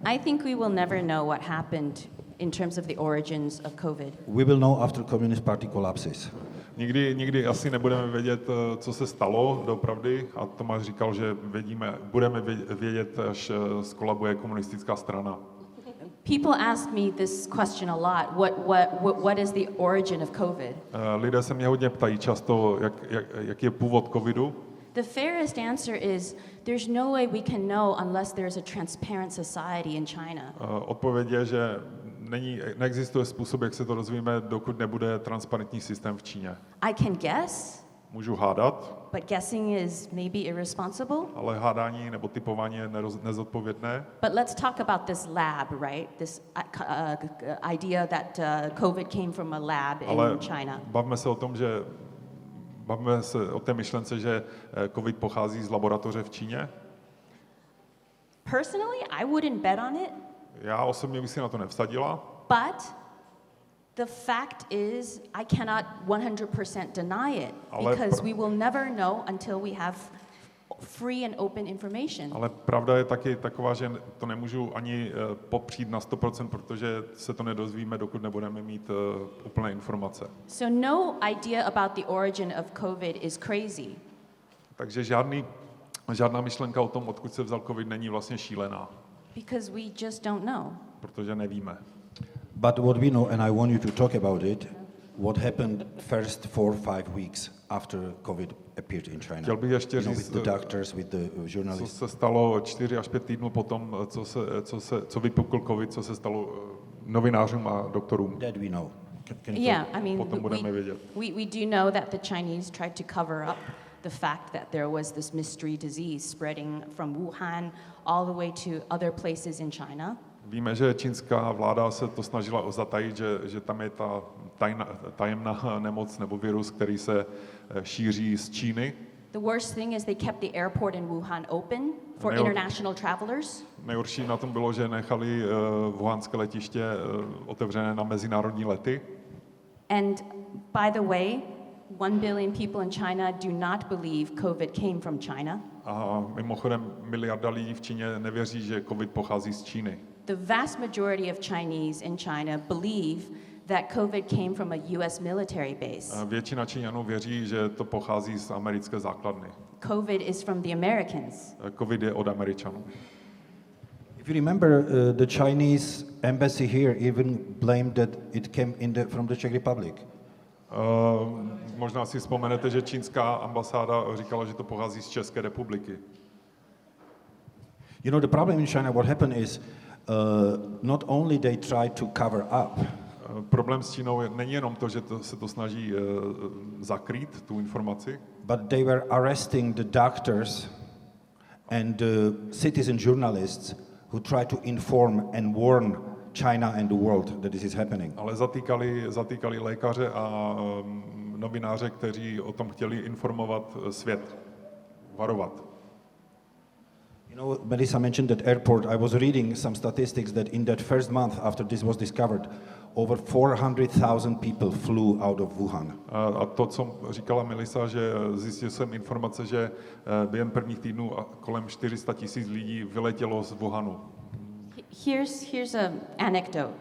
I think we will never know what happened in terms of the origins of COVID. We will know after Communist Party collapses. Nikdy asi nebudeme vědět, co se stalo doopravdy, a Tomáš říkal, že budeme vědět, až skolabuje komunistická strana. People ask me this question a lot. What is the origin of COVID? Lidé se mě hodně ptají často, jak je původ covidu. The fairest answer is there's no way we can know unless there's a transparent society in China. Odpověď je, že neexistuje způsob, jak se to dozvíme, dokud nebude transparentní systém v Číně. I can guess. Můžu hádat. But guessing is maybe irresponsible. Ale hádání nebo typování je nezodpovědné. But let's talk about this lab, right? This idea that COVID came from a lab in China. Bavme se o té myšlence, že COVID pochází z laboratoře v Číně. Personally, I wouldn't bet on it. Já osobně bych si na to nevsadila. But the fact is, I cannot 100% deny it because we will never know until we have free and open information. Ale pravda je taky taková, že to nemůžu ani popřít na 100%, protože se to nedozvíme, dokud nebudeme mít úplné informace. So no idea about the origin of COVID is crazy. Takže žádná myšlenka o tom, odkud se vzal COVID, není vlastně šílená. Because we just don't know. Protože nevíme. But what we know, and I want you to talk about it, what happened first 4-5 weeks after COVID appeared in China. Chtěl bych ještě říct, with the doctors, with the journalists. Co se stalo 4 až 5 týdnů potom, co vypukl COVID, co se stalo novinářům a doktorům. That we know. Yeah, I mean, potom budeme vědět. We do know that the Chinese tried to cover up the fact that there was this mystery disease spreading from Wuhan all the way to other places in China. Víme, že čínská vláda se to snažila zatajit, že tam je ta tajemná nemoc nebo virus, který se šíří z Číny. The worst thing is they kept the airport in Wuhan open for international travelers. Nejhorší na tom bylo, že nechali wuhanské letiště otevřené na mezinárodní lety. And by the way, 1 billion people in China do not believe COVID came from China. A mimochodem miliarda lidí v Číně nevěří, že COVID pochází z Číny. The vast majority of Chinese in China believe that COVID came from a US military base. Většina Číňanů věří, že to pochází z americké základny. COVID is from the Americans. COVID je od Američanů. If you remember, the Chinese embassy here even blamed that it came from the Czech Republic. Možná si vzpomenete, že čínská ambasáda říkala, že to pochází z České republiky. You know, the problem in China, what happened is, not only they try to cover up. Problém s Čínou není jenom to, že se to snaží zakrýt, tu informaci. but they were arresting the doctors and the citizen journalists who try to inform and warn China and the world that this is happening. Ale zatýkali lékaře a novináře, kteří o tom chtěli informovat svět, varovat. You know, Melissa mentioned that airport. I was reading some statistics that in that first month after this was discovered, over 400,000 people flew out of Wuhan. A to, co říkala Melissa, že zjistil jsem informace, že během prvních týdnů kolem 400 000 lidí vyletělo z Wuhanu. Here's an anecdote.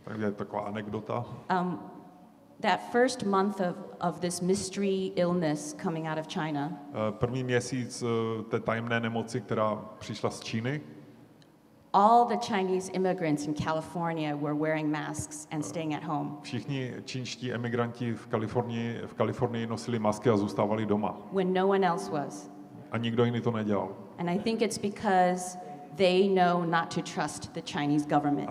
Takže taková anekdota. That first month of this mystery illness coming out of China, První měsíc té tajemné nemoci, která přišla z Číny, all the Chinese immigrants in California were wearing masks and staying at home. Všichni čínští emigranti v Kalifornii nosili masky a zůstávali doma. When no one else was. A nikdo jiný to nedělal. And I think it's because they know not to trust the Chinese government.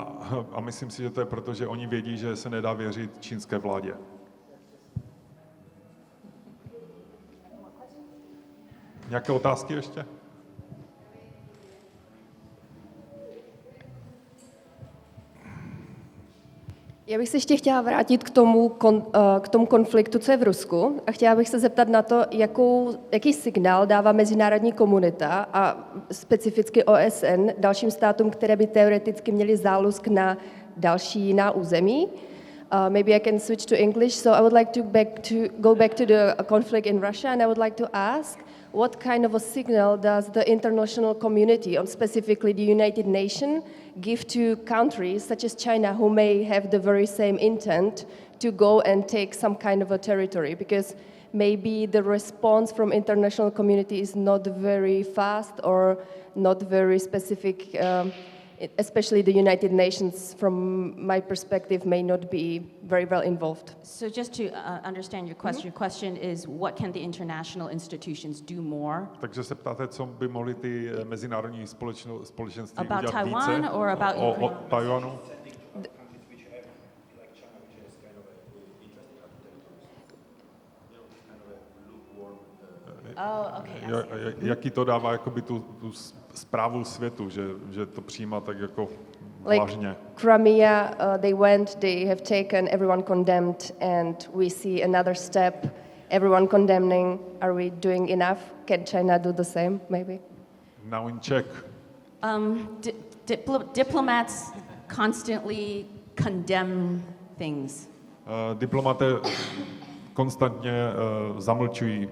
A myslím si, že to je proto, že oni vědí, že se nedá věřit čínské vládě. Nějaké otázky ještě? Já bych se ještě chtěla vrátit k tomu konfliktu, co je v Rusku, a chtěla bych se zeptat na to, jaký signál dává mezinárodní komunita a specificky OSN dalším státům, které by teoreticky měly zálusk na další jiná území. Maybe I can switch to English. So I would like to go back to the conflict in Russia, and I would like to ask, what kind of a signal does the international community, and specifically the United Nations, give to countries such as China who may have the very same intent to go and take some kind of a territory? Because maybe the response from international community is not very fast or not very specific, especially the United Nations, from my perspective, may not be very well involved. So just to understand your question, your question is, what can the international institutions do more? Takže se ptáte, co by mohly ty mezinárodní společenství About udělat Taiwan více? or about o Ukraine? Taiwanu? Oh, okay. Jaký to dává jakoby tu zprávu světu, že to přijímá tak jako Like vážně. Crimea, they went, they have taken, everyone condemned, and we see another step, everyone condemning. Are we doing enough? Can China do the same, maybe? Now in Czech. Diplomats constantly condemn things. Diplomaté konstantně zamlčují.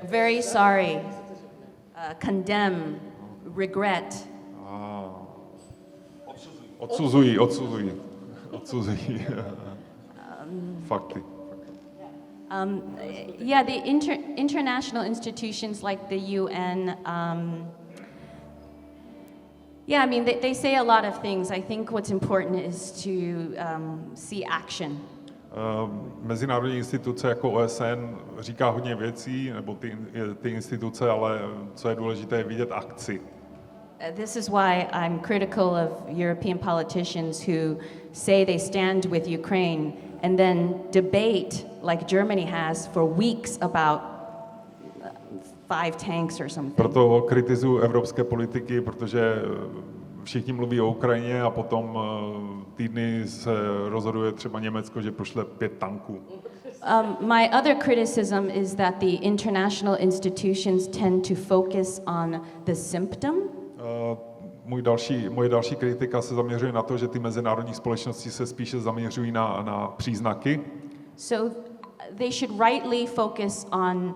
Very sorry. Condemn. Regret. Odsuzují. Fakty. Yeah, the international institutions like the UN, yeah, I mean, they say a lot of things. I think what's important is to see action. Mezinárodní instituce jako OSN říká hodně věcí, nebo ty instituce, ale co je důležité, je vidět akci. This is why I'm critical of European politicians who say they stand with Ukraine and then debate, like Germany has, for weeks about 5 tanks or something. Proto kritizuju evropské politiky, protože všichni mluví o Ukrajině a potom týdny se rozhoduje třeba Německo, že pošle 5 tanků. My other criticism is that the international institutions tend to focus on the symptom. Moje další kritika se zaměřuje na to, že ty mezinárodní společnosti se spíše zaměřují na příznaky. So they should rightly focus on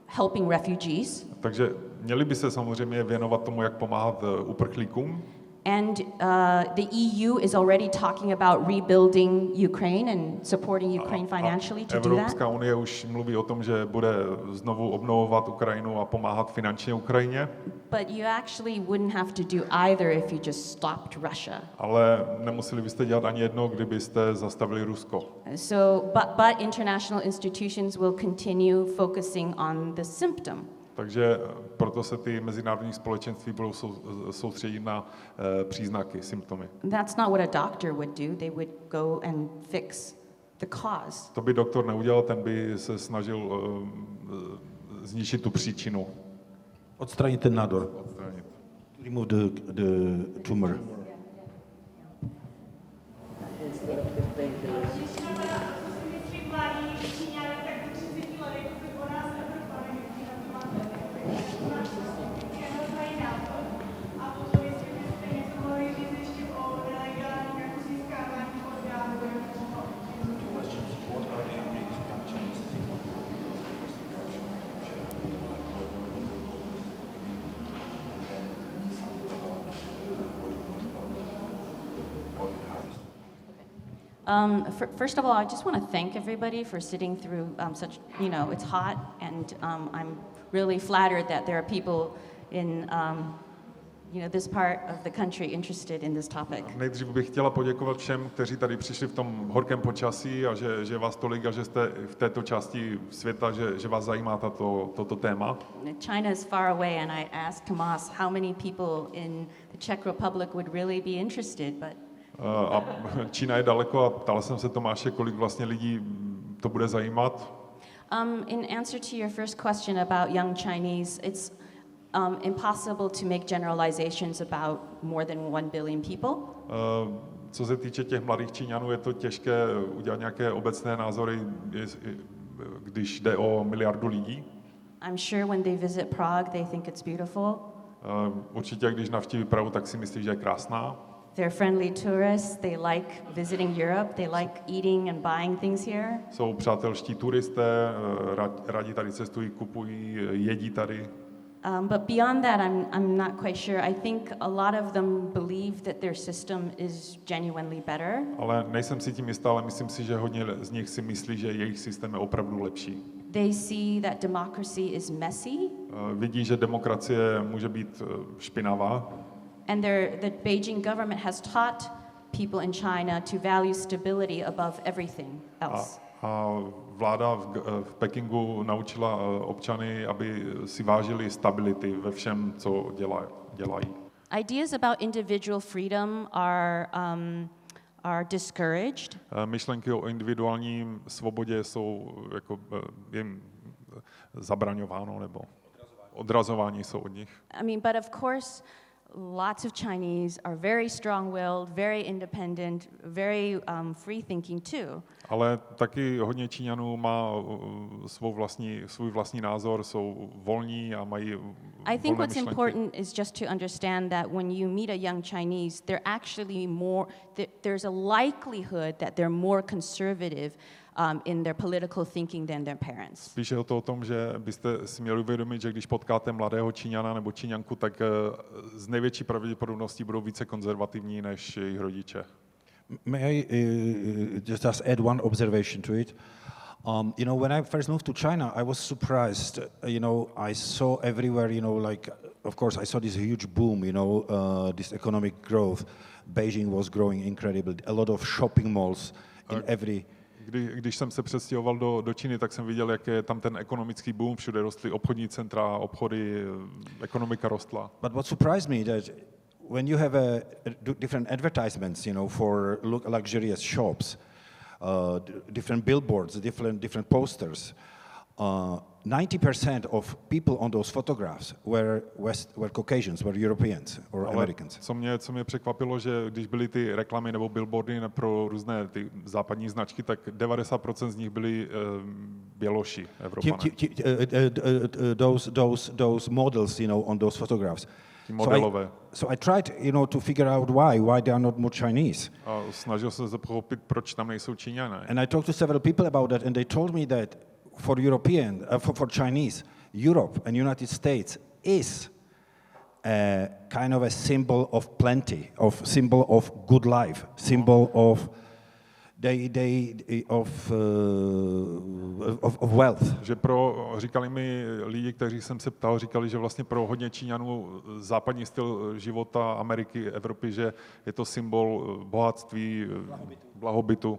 helping refugees. Takže měli by se samozřejmě věnovat tomu, jak pomáhat uprchlíkům. And the EU is already talking about rebuilding Ukraine and supporting Ukraine financially to do that. Evropská unie už mluví o tom, že bude znovu obnovovat Ukrajinu a pomáhat finančně Ukrajině. But you actually wouldn't have to do either if you just stopped Russia. Ale nemuseli byste dělat ani jedno, kdybyste zastavili Rusko. So, but international institutions will continue focusing on the symptom. Takže proto se ty mezinárodní společenství budou soustředit na příznaky, symptomy. That's not what a doctor would do. They would go and fix the cause. To by doktor neudělal, ten by se snažil zničit tu příčinu. Odstranit ten nádor. Odstranit. Remove the tumor. First of all, I just want to thank everybody for sitting through such, it's hot, and I'm really flattered that there are people in, this part of the country interested in this topic. Nejdřív bych chtěla poděkovat všem, kteří tady přišli v tom horkém počasí a že vás tolik a že jste v této části světa, že vás zajímá toto téma. China is far away, and I asked Tomas how many people in the Czech Republic would really be interested, but A Čína je daleko a ptal jsem se Tomáše, kolik vlastně lidí to bude zajímat. In answer to your first question about young Chinese, it's impossible to make generalizations about more than 1 billion people. Co se týče těch mladých Číňanů, je to těžké udělat nějaké obecné názory, když jde o miliardu lidí. I'm sure when they visit Prague, they think it's beautiful. Určitě, když navštíví Prahu, tak si myslí, že je krásná. They're friendly tourists. They like visiting Europe. They like eating and buying things here. Jsou přátelští turisté, rádi tady cestují, kupují, jedí tady. But beyond that, I'm not quite sure. I think a lot of them believe that their system is genuinely better. Ale nejsem si tím jistá, ale myslím si, že hodně z nich si myslí, že jejich systém je opravdu lepší. They see that democracy is messy. Vidí, že demokracie může být špinavá. And the Beijing government has taught people in China to value stability above everything else. A vláda v Pekingu naučila občany, aby si vážili stability ve všem, co dělají. Ideas about individual freedom are discouraged. Myšlenky o individuální svobodě jsou jako jim zabraňováno nebo odrazování jsou od nich. I mean, but of course, lots of Chinese are very strong-willed, very independent, very free-thinking too. Ale taky hodně Číňanů má svůj vlastní názor, jsou volní a mají I think what's myšlenky. important is just to understand that when you meet a young Chinese, they're actually there's a likelihood that they're more conservative in their political thinking than their parents. Spíše je to o tom, že byste si měli uvědomit, že když potkáte mladého Číňana nebo Číňanku, tak z největší pravděpodobností budou více konzervativní než jejich rodiče. May I just add one observation to it? When I first moved to China, I was surprised. I saw everywhere, like, of course, I saw this huge boom, this economic growth. Beijing was growing incredibly. A lot of shopping malls in every. Když jsem se přestěhoval do Číny, tak jsem viděl, jak je tam ten ekonomický boom, všude rostly obchodní centra, obchody, ekonomika rostla. But what surprised me that when you have different advertisements, for luxurious shops, different billboards, different posters, 90% of people on those photographs were Caucasians, were Europeans or Americans. Co mě překvapilo, že když byly ty reklamy nebo billboardy pro různé ty západní značky, tak 90% z nich byli Běloši, Evropané. Those models, on those photographs. Modelové. So I tried, to figure out why they are not more Chinese. A snažil se pochopit, proč tam nejsou Číňané. And I talked to several people about that, and they told me that for Chinese, Europe and United States is a kind of a symbol of plenty, symbol of good life, symbol of of wealth. Že říkali mi lidi, kteří jsem se ptal, říkali, že vlastně pro hodně Číňanů západní styl života Ameriky, Evropy, že je to symbol bohatství, blahobytu.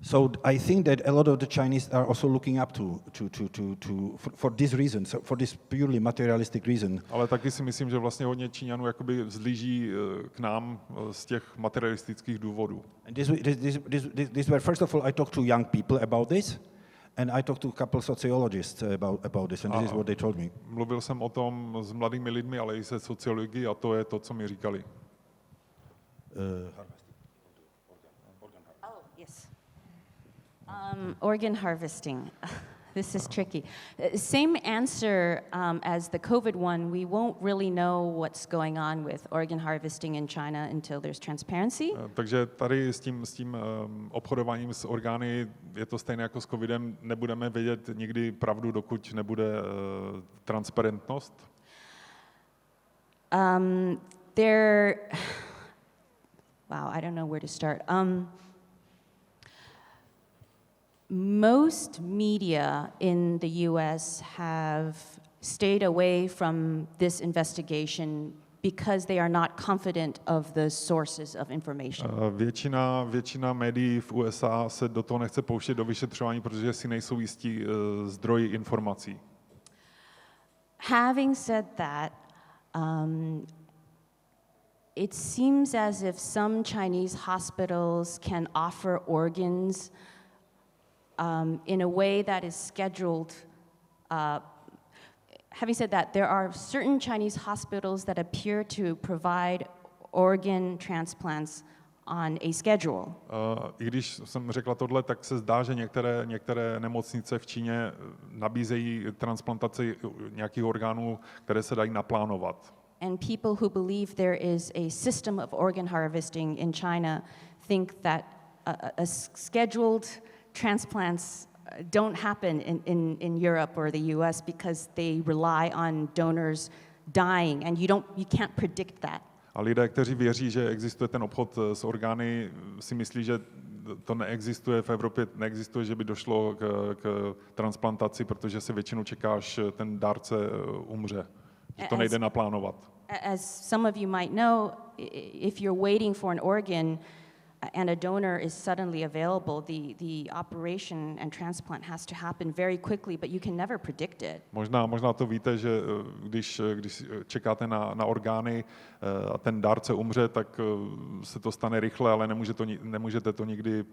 So I think that a lot of the Chinese are also looking up for this reason, so for this purely materialistic reason. Ale taky si myslím, že vlastně hodně Číňanů jakoby vzlíží k nám z těch materialistických důvodů. And this were first of all I talked to young people about this, and I talked to a couple sociologists about this, and this is what they told me. Mluvil jsem o tom s mladými lidmi, ale i se sociology, a to je to, co mi říkali. Organ harvesting. This is tricky. Same answer as the COVID one. We won't really know what's going on with organ harvesting in China until there's transparency. Takže tady s tím obchodováním s orgány je to stejné jako s covidem. Nebudeme vědět nikdy pravdu, dokud nebude transparentnost. Wow, I don't know where to start. Most media in the US have stayed away from this investigation because they are not confident of the sources of information. Většina médií v USA se do toho nechce pouštět do vyšetřování, protože si nejsou jistí zdroji informací. Having said that, it seems as if some Chinese hospitals can offer organs in a way that is scheduled. Having said that, there are certain Chinese hospitals that appear to provide organ transplants on a schedule. I když jsem řekla tohle, tak se zdá, že některé nemocnice v Číně nabízejí transplantaci nějakých orgánů, které se dají naplánovat. And people who believe there is a system of organ harvesting in China think that a scheduled transplants don't happen in Europe or the US because they rely on donors dying, and you can't predict that. A lidé, kteří věří, že existuje ten obchod s orgány, si myslí, že to neexistuje v Evropě, neexistuje, že by došlo k transplantaci, protože se většinou čeká, až ten dárce umře. Že to nejde naplánovat. As some of you might know, if you're waiting for an organ and a donor is suddenly available, the operation and transplant has to happen very quickly, but you can never predict it. Možná to víte, že když čekáte na orgány a ten dárce umře, tak se to stane rychle, ale nemůžete to nikdy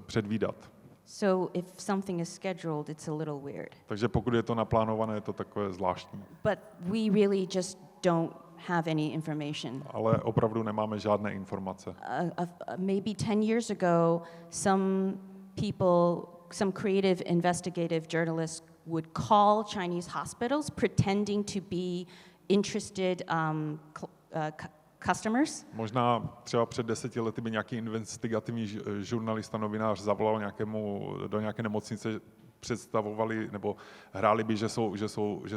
předvídat. So if something is scheduled, it's a little weird. Takže pokud je to naplánované, je to takové zvláštní. But we really just don't have any information. Ale opravdu nemáme žádné informace. Maybe 10 years ago, some creative investigative journalists would call Chinese hospitals pretending to be interested customers. Možná třeba před 10 lety by nějaký investigativní žurnalista, novinář zavolal do nějaké nemocnice, představovali nebo hráli by, že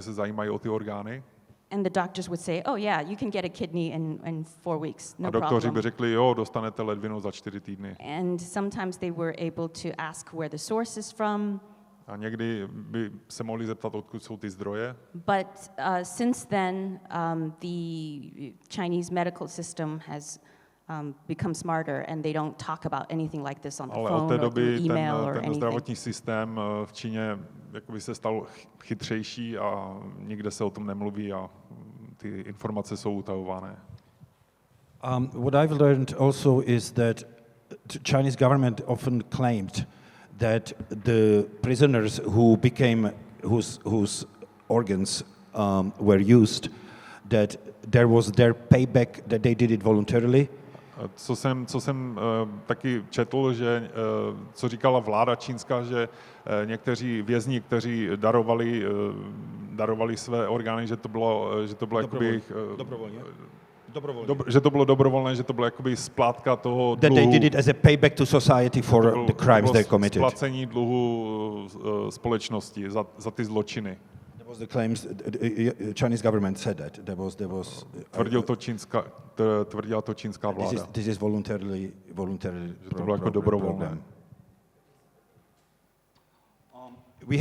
se zajímají o ty orgány. And the doctors would say, oh yeah, you can get a kidney in 4 weeks, no problem. A doktoři by řekli, jo, dostanete ledvinu za 4 týdny. And sometimes they were able to ask where the source is from. A někdy by se mohli zeptat, odkud jsou ty zdroje. But since then, the Chinese medical system has become smarter, and they don't talk about anything like this on the phone od té doby or email or anything. Ten zdravotní systém v Číně jakoby se stal chytřejší a nikde se o tom nemluví a ty informace jsou utajované. What I've learned also is that the Chinese government often claimed that the prisoners whose organs were used, that there was their payback, that they did it voluntarily. Co jsem taky četl, že co říkala vláda čínská, že někteří vězni, kteří darovali své orgány, že to bylo jakoby že to bylo dobrovolné, že to bylo jakoby splátka toho dluhu. That they did it as a payback to society for the crimes they committed. Splacení dluhu společnosti za ty zločiny. That was the claims. Chinese government said that. There was. Tvrdila to čínská vláda. This is voluntarily. Že to bylo jako dobrovolné. We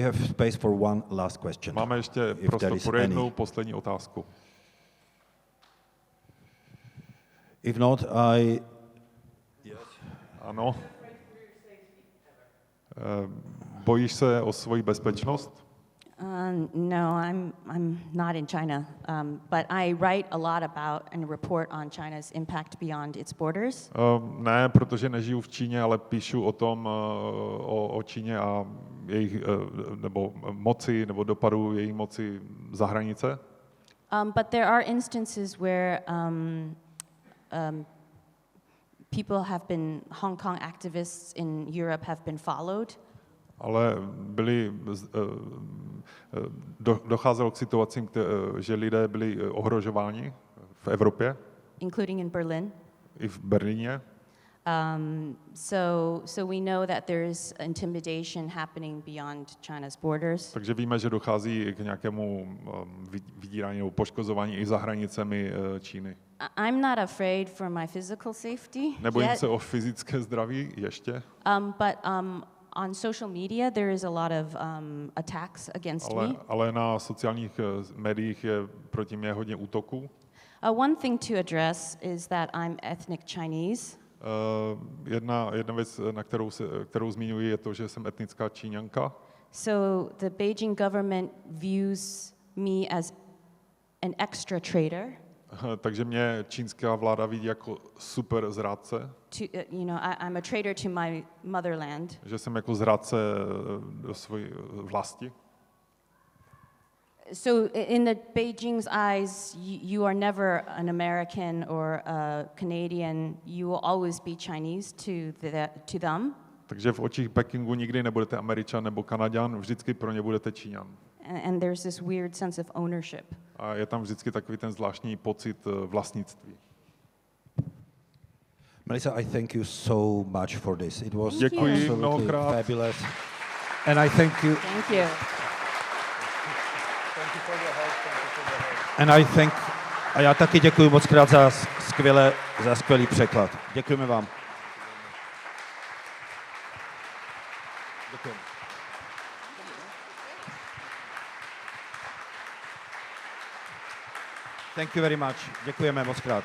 have space for one last question. Máme ještě prostor pro jednu poslední otázku. If not, Ano. Bojíš se o svoji bezpečnost? No, I'm not in China, but I write a lot about and report on China's impact beyond its borders. Ne, protože nežiju v Číně, ale píšu o tom, o Číně a jejich nebo moci, nebo dopadu její moci za hranice. But there are instances where people have been, Hong Kong activists in Europe have been followed. Ale docházelo k situacím, že lidé byli ohrožováni v Evropě. Including in Berlin. I v Berlíně. So we know that there is intimidation happening beyond China's borders. Takže víme, že dochází k nějakému vydírání nebo poškozování i za hranicemi Číny. I'm not afraid for my physical safety. Nebojím se o fyzické zdraví ještě. But on social media there is a lot of attacks against me. Ale na sociálních médiích je proti mě hodně útoků. One thing to address is that I'm ethnic Chinese. Jedna věc, kterou zmiňuji, je to, že jsem etnická Číňanka. So the Beijing government views me as an extra traitor. Takže mě čínská vláda vidí jako super zrádce. I'm a traitor to my motherland. Že jsem jako zrádce do své vlasti. So in the Beijing's eyes, you are never an American or a Canadian. You will always be Chinese to them. Takže v očích Pekingu nikdy nebudete Američan nebo Kanaďan, vždycky pro ně budete Číňan. And there's this weird sense of ownership. A je tam vždycky takový ten zvláštní pocit vlastnictví. Melissa, I thank you so much for this. It was Děkuji absolutely fabulous. And I thank you. Thank you. And I thank, a já taky děkuji moc krát za skvělý překlad. Děkujeme vám. Děkujeme. Thank you very much. Děkujeme moc krát.